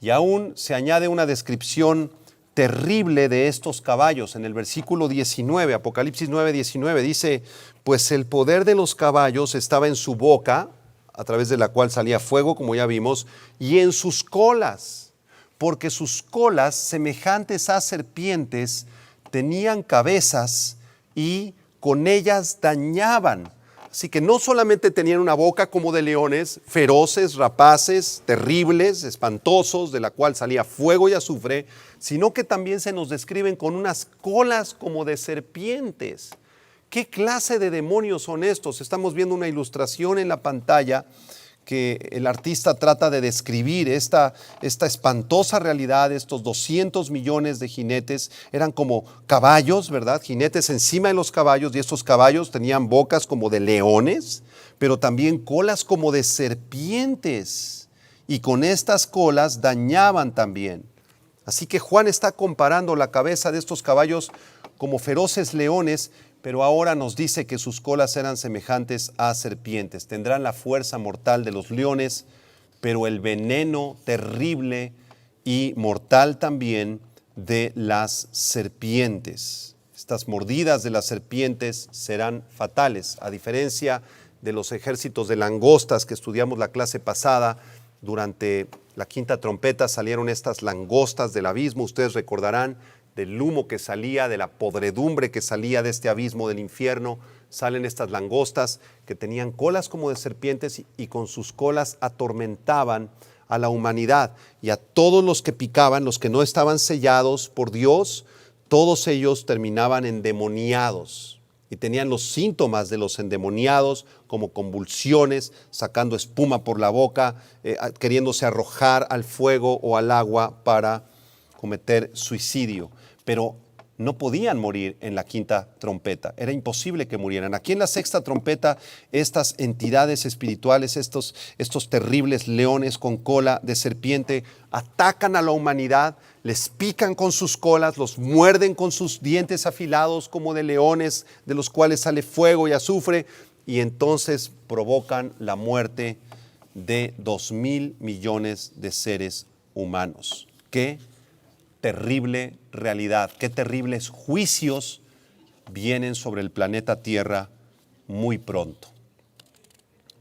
Speaker 1: Y aún se añade una descripción terrible de estos caballos. En el versículo 19, Apocalipsis 9:19 dice: pues el poder de los caballos estaba en su boca, a través de la cual salía fuego, como ya vimos, y en sus colas, porque sus colas, semejantes a serpientes, tenían cabezas y con ellas dañaban. Así que no solamente tenían una boca como de leones, feroces, rapaces, terribles, espantosos, de la cual salía fuego y azufre, sino que también se nos describen con unas colas como de serpientes. ¿Qué clase de demonios son estos? Estamos viendo una ilustración en la pantalla que el artista trata de describir esta espantosa realidad. Estos 200 millones de jinetes eran como caballos, ¿verdad? Jinetes encima de los caballos, y estos caballos tenían bocas como de leones, pero también colas como de serpientes, y con estas colas dañaban también. Así que Juan está comparando la cabeza de estos caballos como feroces leones, pero ahora nos dice que sus colas eran semejantes a serpientes. Tendrán la fuerza mortal de los leones, pero el veneno terrible y mortal también de las serpientes. Estas mordidas de las serpientes serán fatales. A diferencia de los ejércitos de langostas que estudiamos la clase pasada, durante la quinta trompeta salieron estas langostas del abismo. Ustedes recordarán del humo que salía, de la podredumbre que salía de este abismo del infierno. Salen estas langostas que tenían colas como de serpientes, y con sus colas atormentaban a la humanidad. Y a todos los que picaban, los que no estaban sellados por Dios, todos ellos terminaban endemoniados. Y tenían los síntomas de los endemoniados, como convulsiones, sacando espuma por la boca, queriéndose arrojar al fuego o al agua para cometer suicidio. Pero no podían morir en la quinta trompeta, era imposible que murieran. Aquí en la sexta trompeta, estas entidades espirituales, estos terribles leones con cola de serpiente, atacan a la humanidad, les pican con sus colas, los muerden con sus dientes afilados como de leones, de los cuales sale fuego y azufre, y entonces provocan la muerte de 2,000 millones de seres humanos. ¡Qué terrible realidad! ¡Qué terribles juicios vienen sobre el planeta Tierra muy pronto!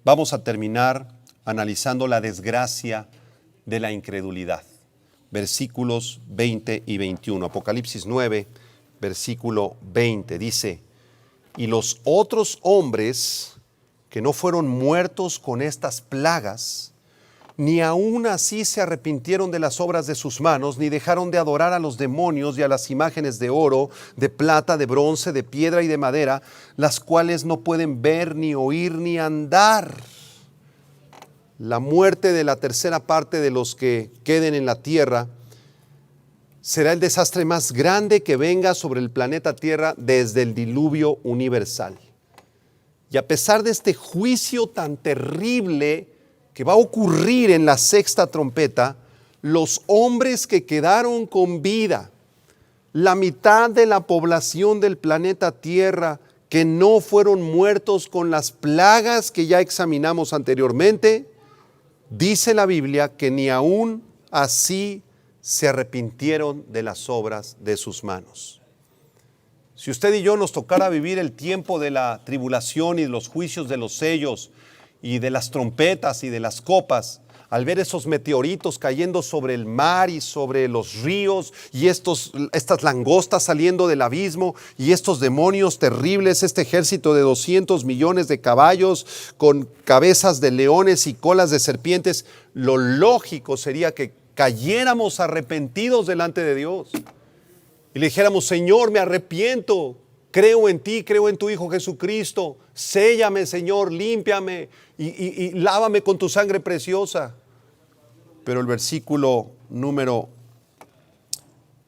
Speaker 1: Vamos a terminar analizando la desgracia de la incredulidad. Versículos 20 y 21. Apocalipsis 9, versículo 20, dice: y los otros hombres que no fueron muertos con estas plagas, ni aún así se arrepintieron de las obras de sus manos, ni dejaron de adorar a los demonios y a las imágenes de oro, de plata, de bronce, de piedra y de madera, las cuales no pueden ver, ni oír, ni andar. La muerte de la tercera parte de los que queden en la tierra será el desastre más grande que venga sobre el planeta Tierra desde el diluvio universal. Y a pesar de este juicio tan terrible que va a ocurrir en la sexta trompeta, los hombres que quedaron con vida, la mitad de la población del planeta Tierra que no fueron muertos con las plagas que ya examinamos anteriormente, dice la Biblia que ni aún así se arrepintieron de las obras de sus manos. Si usted y yo nos tocara vivir el tiempo de la tribulación y de los juicios de los sellos y de las trompetas y de las copas, al ver esos meteoritos cayendo sobre el mar y sobre los ríos y estas langostas saliendo del abismo y estos demonios terribles, este ejército de 200 millones de caballos con cabezas de leones y colas de serpientes, lo lógico sería que cayéramos arrepentidos delante de Dios y le dijéramos: Señor, me arrepiento, creo en ti, creo en tu Hijo Jesucristo, séllame, Señor, límpiame y lávame con tu sangre preciosa. Pero el versículo número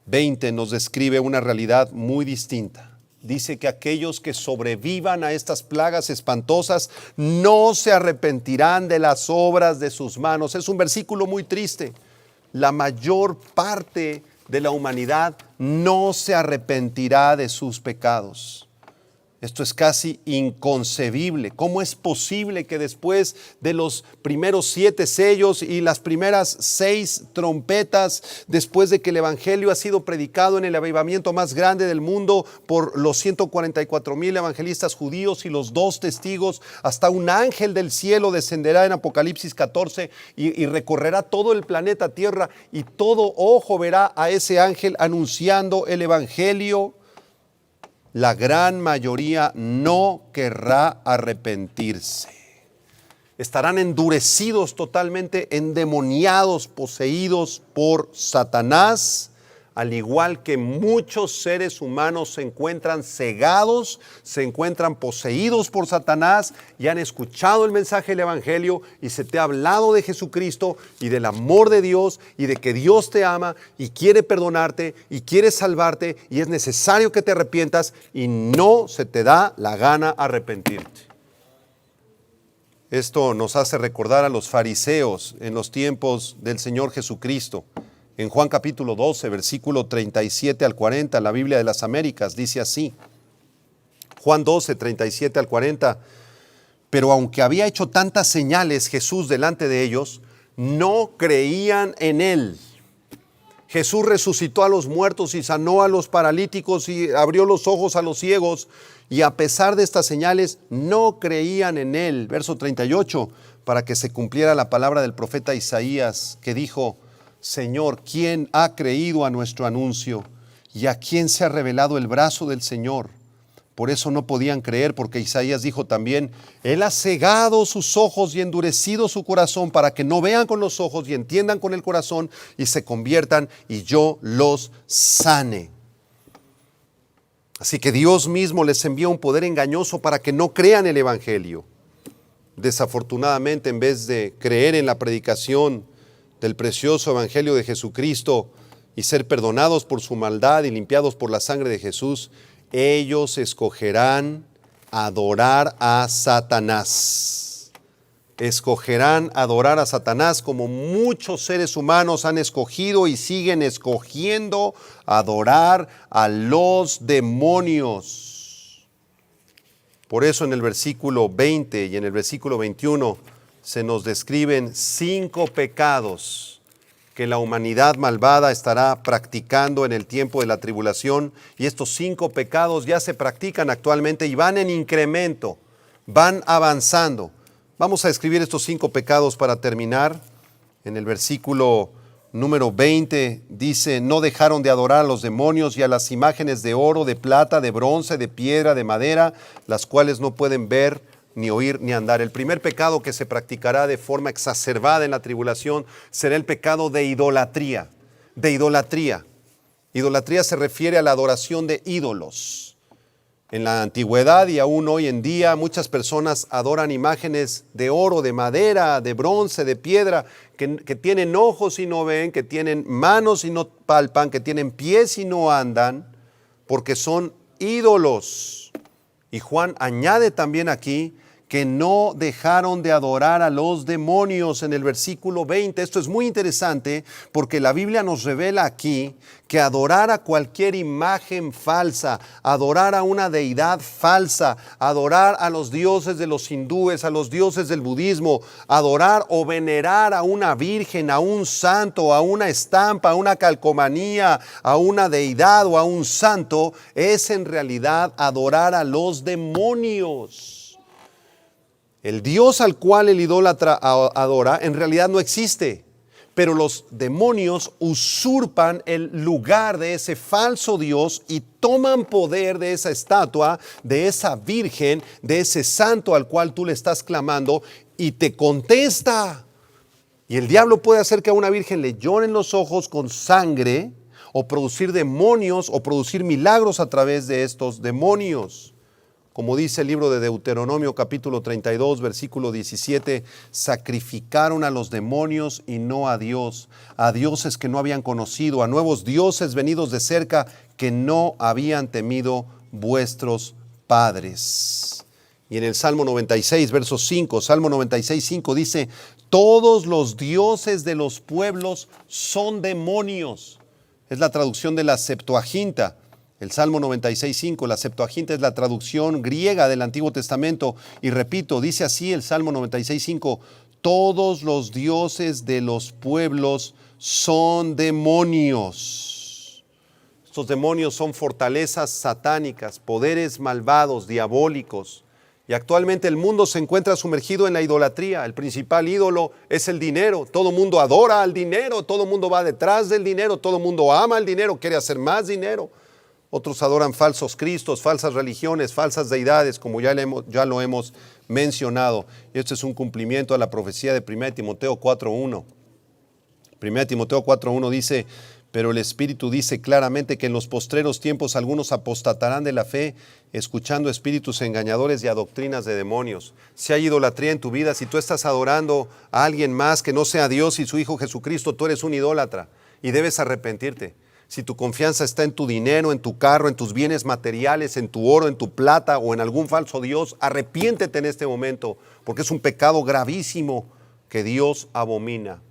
Speaker 1: 20 nos describe una realidad muy distinta. Dice que aquellos que sobrevivan a estas plagas espantosas no se arrepentirán de las obras de sus manos. Es un versículo muy triste. La mayor parte de la humanidad no se arrepentirá de sus pecados. Esto es casi inconcebible. ¿Cómo es posible que después de los primeros 7 sellos y las primeras 6 trompetas, después de que el evangelio ha sido predicado en el avivamiento más grande del mundo por los 144,000 evangelistas judíos y los 2 testigos, hasta un ángel del cielo descenderá en Apocalipsis 14 y recorrerá todo el planeta Tierra, y todo ojo verá a ese ángel anunciando el evangelio? La gran mayoría no querrá arrepentirse. Estarán endurecidos, totalmente endemoniados, poseídos por Satanás, al igual que muchos seres humanos se encuentran cegados, se encuentran poseídos por Satanás y han escuchado el mensaje del evangelio y se te ha hablado de Jesucristo y del amor de Dios y de que Dios te ama y quiere perdonarte y quiere salvarte y es necesario que te arrepientas, y no se te da la gana arrepentirte. Esto nos hace recordar a los fariseos en los tiempos del Señor Jesucristo. En Juan capítulo 12, versículo 37 al 40, la Biblia de las Américas dice así. Juan 12, 37 al 40. Pero aunque había hecho tantas señales Jesús delante de ellos, no creían en él. Jesús resucitó a los muertos y sanó a los paralíticos y abrió los ojos a los ciegos, y a pesar de estas señales no creían en él. Verso 38, para que se cumpliera la palabra del profeta Isaías, que dijo: Señor, ¿quién ha creído a nuestro anuncio? ¿Y a quién se ha revelado el brazo del Señor? Por eso no podían creer, porque Isaías dijo también: Él ha cegado sus ojos y endurecido su corazón, para que no vean con los ojos y entiendan con el corazón y se conviertan y yo los sane. Así que Dios mismo les envía un poder engañoso para que no crean el evangelio. Desafortunadamente, en vez de creer en la predicación del precioso evangelio de Jesucristo y ser perdonados por su maldad y limpiados por la sangre de Jesús, ellos escogerán adorar a Satanás. Escogerán adorar a Satanás, como muchos seres humanos han escogido y siguen escogiendo adorar a los demonios. Por eso en el versículo 20 y en el versículo 21 se nos describen 5 pecados que la humanidad malvada estará practicando en el tiempo de la tribulación, y estos 5 pecados ya se practican actualmente y van en incremento, van avanzando. Vamos a escribir estos 5 pecados para terminar. En el versículo número 20 dice: no dejaron de adorar a los demonios y a las imágenes de oro, de plata, de bronce, de piedra, de madera, las cuales no pueden ver, ni oír, ni andar. El primer pecado que se practicará de forma exacerbada en la tribulación será el pecado de idolatría. De idolatría. Idolatría se refiere a la adoración de ídolos. En la antigüedad y aún hoy en día muchas personas adoran imágenes de oro, de madera, de bronce, de piedra, que tienen ojos y no ven, que tienen manos y no palpan, que tienen pies y no andan, porque son ídolos. Y Juan añade también aquí que no dejaron de adorar a los demonios en el versículo 20. Esto es muy interesante porque la Biblia nos revela aquí que adorar a cualquier imagen falsa, adorar a una deidad falsa, adorar a los dioses de los hindúes, a los dioses del budismo, adorar o venerar a una virgen, a un santo, a una estampa, a una calcomanía, a una deidad o a un santo, es en realidad adorar a los demonios. El Dios al cual el idólatra adora en realidad no existe, pero los demonios usurpan el lugar de ese falso Dios y toman poder de esa estatua, de esa virgen, de ese santo al cual tú le estás clamando y te contesta. Y el diablo puede hacer que a una virgen le lloren los ojos con sangre o producir demonios o producir milagros a través de estos demonios. Como dice el libro de Deuteronomio capítulo 32, versículo 17, sacrificaron a los demonios y no a dioses que no habían conocido, a nuevos dioses venidos de cerca que no habían temido vuestros padres. Y en el Salmo 96, verso 5, Salmo 96, 5 dice, todos los dioses de los pueblos son demonios. Es la traducción de la Septuaginta. El Salmo 96.5, la Septuaginta es la traducción griega del Antiguo Testamento. Y repito, dice así el Salmo 96.5, todos los dioses de los pueblos son demonios. Estos demonios son fortalezas satánicas, poderes malvados, diabólicos. Y actualmente el mundo se encuentra sumergido en la idolatría. El principal ídolo es el dinero. Todo mundo adora al dinero, todo mundo va detrás del dinero, todo mundo ama el dinero, quiere hacer más dinero. Otros adoran falsos cristos, falsas religiones, falsas deidades, como ya lo hemos mencionado. Y esto es un cumplimiento a la profecía de 1 Timoteo 4.1. 1 Timoteo 4.1 dice, pero el Espíritu dice claramente que en los postreros tiempos algunos apostatarán de la fe, escuchando espíritus engañadores y a doctrinas de demonios. Si hay idolatría en tu vida, si tú estás adorando a alguien más que no sea Dios y su Hijo Jesucristo, tú eres un idólatra y debes arrepentirte. Si tu confianza está en tu dinero, en tu carro, en tus bienes materiales, en tu oro, en tu plata o en algún falso Dios, arrepiéntete en este momento, porque es un pecado gravísimo que Dios abomina.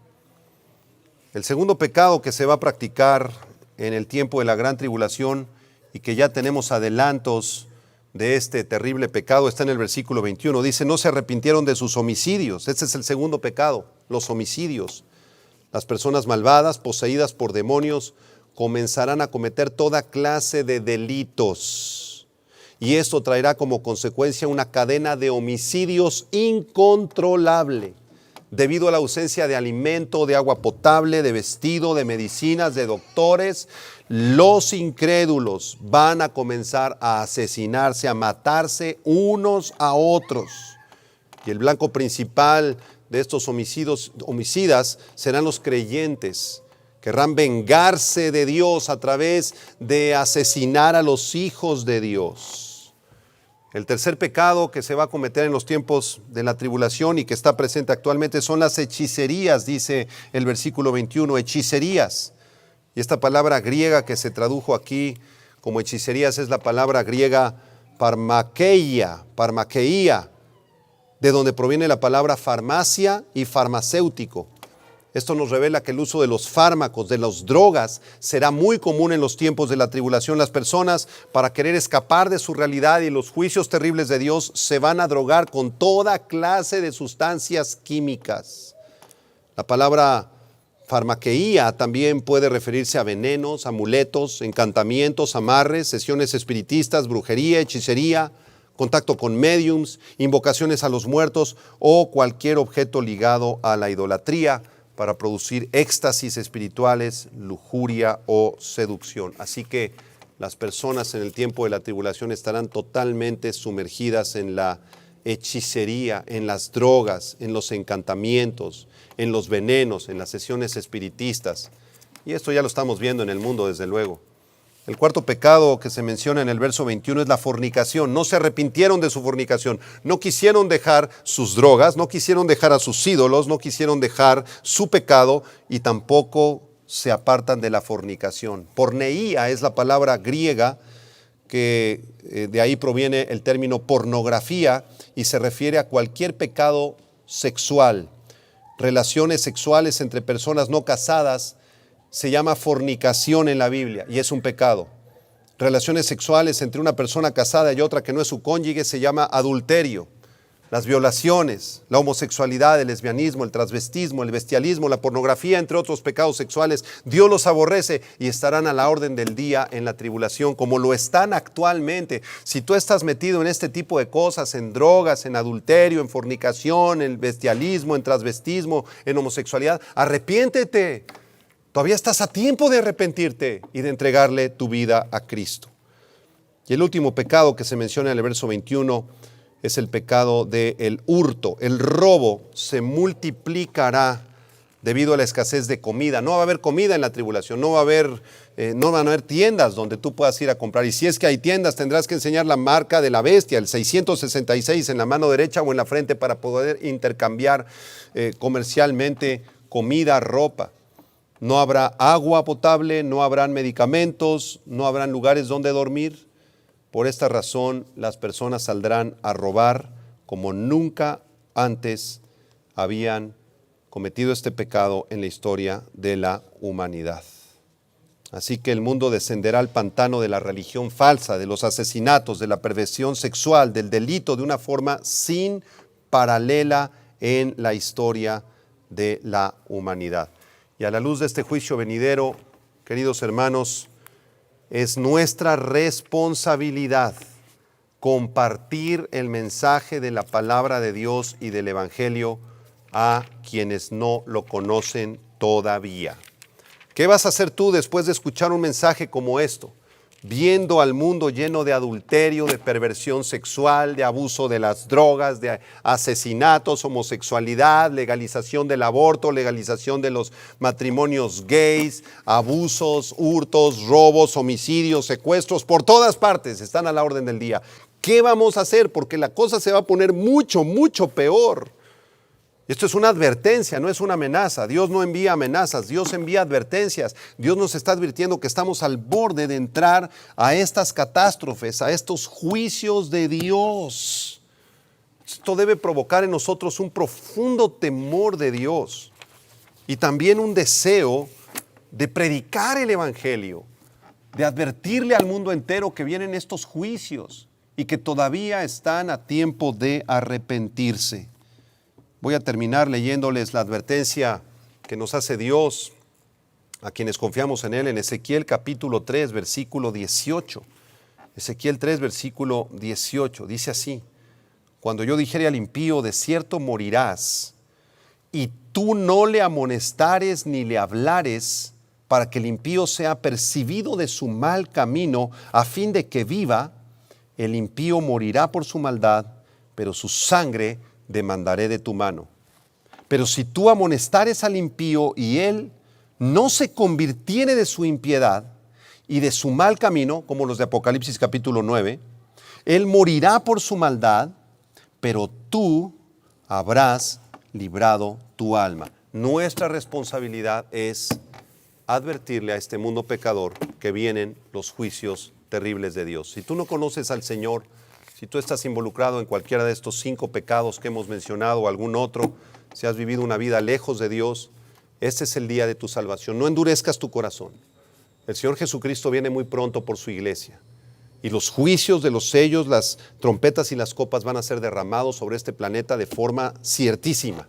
Speaker 1: El segundo pecado que se va a practicar en el tiempo de la gran tribulación y que ya tenemos adelantos de este terrible pecado está en el versículo 21. Dice, no se arrepintieron de sus homicidios. Este es el segundo pecado, los homicidios. Las personas malvadas, poseídas por demonios, comenzarán a cometer toda clase de delitos. Y esto traerá como consecuencia una cadena de homicidios incontrolable, debido a la ausencia de alimento, de agua potable, de vestido, de medicinas, de doctores. Los incrédulos van a comenzar a asesinarse, a matarse unos a otros. Y el blanco principal de estos homicidas serán los creyentes. Querrán vengarse de Dios a través de asesinar a los hijos de Dios. El tercer pecado que se va a cometer en los tiempos de la tribulación y que está presente actualmente son las hechicerías, dice el versículo 21, hechicerías. Y esta palabra griega que se tradujo aquí como hechicerías es la palabra griega parmakeia, de donde proviene la palabra farmacia y farmacéutico. Esto nos revela que el uso de los fármacos, de las drogas, será muy común en los tiempos de la tribulación. Las personas, para querer escapar de su realidad y los juicios terribles de Dios, se van a drogar con toda clase de sustancias químicas. La palabra farmaqueía también puede referirse a venenos, amuletos, encantamientos, amarres, sesiones espiritistas, brujería, hechicería, contacto con médiums, invocaciones a los muertos o cualquier objeto ligado a la idolatría, para producir éxtasis espirituales, lujuria o seducción. Así que las personas en el tiempo de la tribulación estarán totalmente sumergidas en la hechicería, en las drogas, en los encantamientos, en los venenos, en las sesiones espiritistas. Y esto ya lo estamos viendo en el mundo, desde luego. El cuarto pecado que se menciona en el verso 21 es la fornicación. No se arrepintieron de su fornicación, no quisieron dejar sus drogas, no quisieron dejar a sus ídolos, no quisieron dejar su pecado y tampoco se apartan de la fornicación. Porneía es la palabra griega que de ahí proviene el término pornografía y se refiere a cualquier pecado sexual. Relaciones sexuales entre personas no casadas se llama fornicación en la Biblia y es un pecado. Relaciones sexuales entre una persona casada y otra que no es su cónyuge se llama adulterio. Las violaciones, la homosexualidad, el lesbianismo, el transvestismo, el bestialismo, la pornografía, entre otros pecados sexuales, Dios los aborrece y estarán a la orden del día en la tribulación, como lo están actualmente. Si tú estás metido en este tipo de cosas, en drogas, en adulterio, en fornicación, en bestialismo, en transvestismo, en homosexualidad, arrepiéntete. Todavía estás a tiempo de arrepentirte y de entregarle tu vida a Cristo. Y el último pecado que se menciona en el verso 21 es el pecado del hurto. El robo se multiplicará debido a la escasez de comida. No va a haber comida en la tribulación, no van a haber tiendas donde tú puedas ir a comprar. Y si es que hay tiendas, tendrás que enseñar la marca de la bestia, el 666 en la mano derecha o en la frente para poder intercambiar comercialmente comida, ropa. No habrá agua potable, no habrán medicamentos, no habrán lugares donde dormir. Por esta razón, las personas saldrán a robar como nunca antes habían cometido este pecado en la historia de la humanidad. Así que el mundo descenderá al pantano de la religión falsa, de los asesinatos, de la perversión sexual, del delito, de una forma sin paralela en la historia de la humanidad. Y a la luz de este juicio venidero, queridos hermanos, es nuestra responsabilidad compartir el mensaje de la palabra de Dios y del Evangelio a quienes no lo conocen todavía. ¿Qué vas a hacer tú después de escuchar un mensaje como esto? Viendo al mundo lleno de adulterio, de perversión sexual, de abuso de las drogas, de asesinatos, homosexualidad, legalización del aborto, legalización de los matrimonios gays, abusos, hurtos, robos, homicidios, secuestros, por todas partes están a la orden del día. ¿Qué vamos a hacer? Porque la cosa se va a poner mucho, mucho peor. Esto es una advertencia, no es una amenaza. Dios no envía amenazas, Dios envía advertencias. Dios nos está advirtiendo que estamos al borde de entrar a estas catástrofes, a estos juicios de Dios. Esto debe provocar en nosotros un profundo temor de Dios y también un deseo de predicar el Evangelio, de advertirle al mundo entero que vienen estos juicios y que todavía están a tiempo de arrepentirse. Voy a terminar leyéndoles la advertencia que nos hace Dios a quienes confiamos en Él en Ezequiel capítulo 3, versículo 18. Ezequiel 3, versículo 18, dice así: cuando yo dijere al impío, de cierto morirás, y tú no le amonestares ni le hablares, para que el impío sea percibido de su mal camino, a fin de que viva, el impío morirá por su maldad, pero su sangre demandaré de tu mano. Pero si tú amonestares al impío y él no se convirtiere de su impiedad y de su mal camino, como los de Apocalipsis capítulo 9, él morirá por su maldad, pero tú habrás librado tu alma. Nuestra responsabilidad es advertirle a este mundo pecador que vienen los juicios terribles de Dios. Si tú no conoces al Señor, si tú estás involucrado en cualquiera de estos 5 pecados que hemos mencionado o algún otro, si has vivido una vida lejos de Dios, este es el día de tu salvación. No endurezcas tu corazón. El Señor Jesucristo viene muy pronto por su iglesia. Y los juicios de los sellos, las trompetas y las copas van a ser derramados sobre este planeta de forma ciertísima.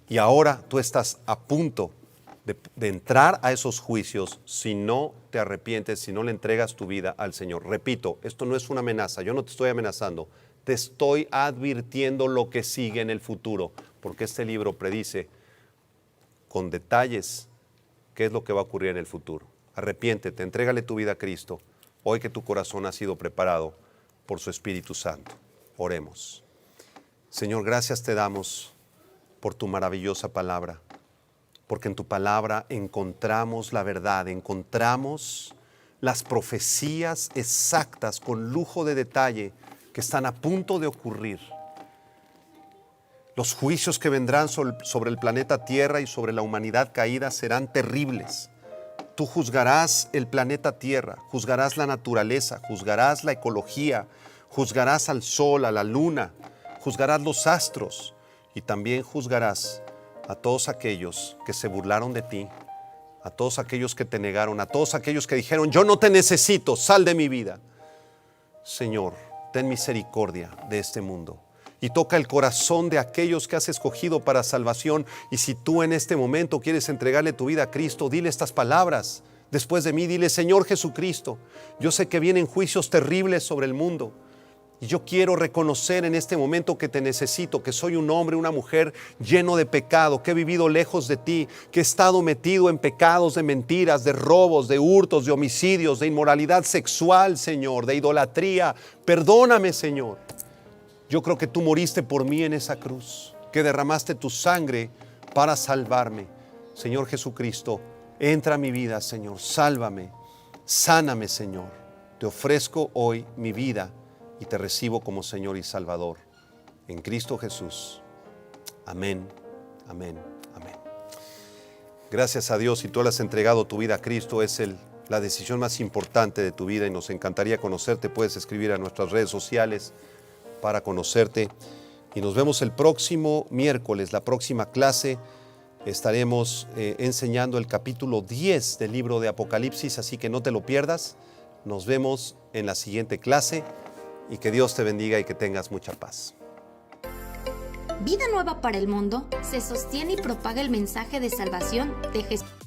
Speaker 1: Y ahora tú estás a punto de entrar a esos juicios si no te arrepientes, si no le entregas tu vida al Señor. Repito, esto no es una amenaza, yo no te estoy amenazando, te estoy advirtiendo lo que sigue en el futuro, porque este libro predice con detalles qué es lo que va a ocurrir en el futuro. Arrepiéntete, entrégale tu vida a Cristo, hoy que tu corazón ha sido preparado por su Espíritu Santo. Oremos. Señor, gracias te damos por tu maravillosa palabra, porque en tu palabra encontramos la verdad, encontramos las profecías exactas con lujo de detalle que están a punto de ocurrir. Los juicios que vendrán sobre el planeta Tierra y sobre la humanidad caída serán terribles. Tú juzgarás el planeta Tierra, juzgarás la naturaleza, juzgarás la ecología, juzgarás al sol, a la luna, juzgarás los astros y también juzgarás a todos aquellos que se burlaron de ti, a todos aquellos que te negaron, a todos aquellos que dijeron, yo no te necesito, sal de mi vida. Señor, ten misericordia de este mundo y toca el corazón de aquellos que has escogido para salvación. Y si tú en este momento quieres entregarle tu vida a Cristo, dile estas palabras después de mí. Dile, Señor Jesucristo, yo sé que vienen juicios terribles sobre el mundo. Y yo quiero reconocer en este momento que te necesito, que soy un hombre, una mujer lleno de pecado, que he vivido lejos de ti, que he estado metido en pecados de mentiras, de robos, de hurtos, de homicidios, de inmoralidad sexual, Señor, de idolatría. Perdóname, Señor. Yo creo que tú moriste por mí en esa cruz, que derramaste tu sangre para salvarme. Señor Jesucristo, entra a mi vida, Señor, sálvame, sáname, Señor. Te ofrezco hoy mi vida y te recibo como Señor y Salvador. En Cristo Jesús. Amén, amén, amén. Gracias a Dios, si tú le has entregado tu vida a Cristo, es la decisión más importante de tu vida y nos encantaría conocerte. Puedes escribir a nuestras redes sociales para conocerte. Y nos vemos el próximo miércoles, la próxima clase. Estaremos enseñando el capítulo 10 del libro de Apocalipsis, así que no te lo pierdas. Nos vemos en la siguiente clase. Y que Dios te bendiga y que tengas mucha paz.
Speaker 2: Vida Nueva para el Mundo se sostiene y propaga el mensaje de salvación de Jesús.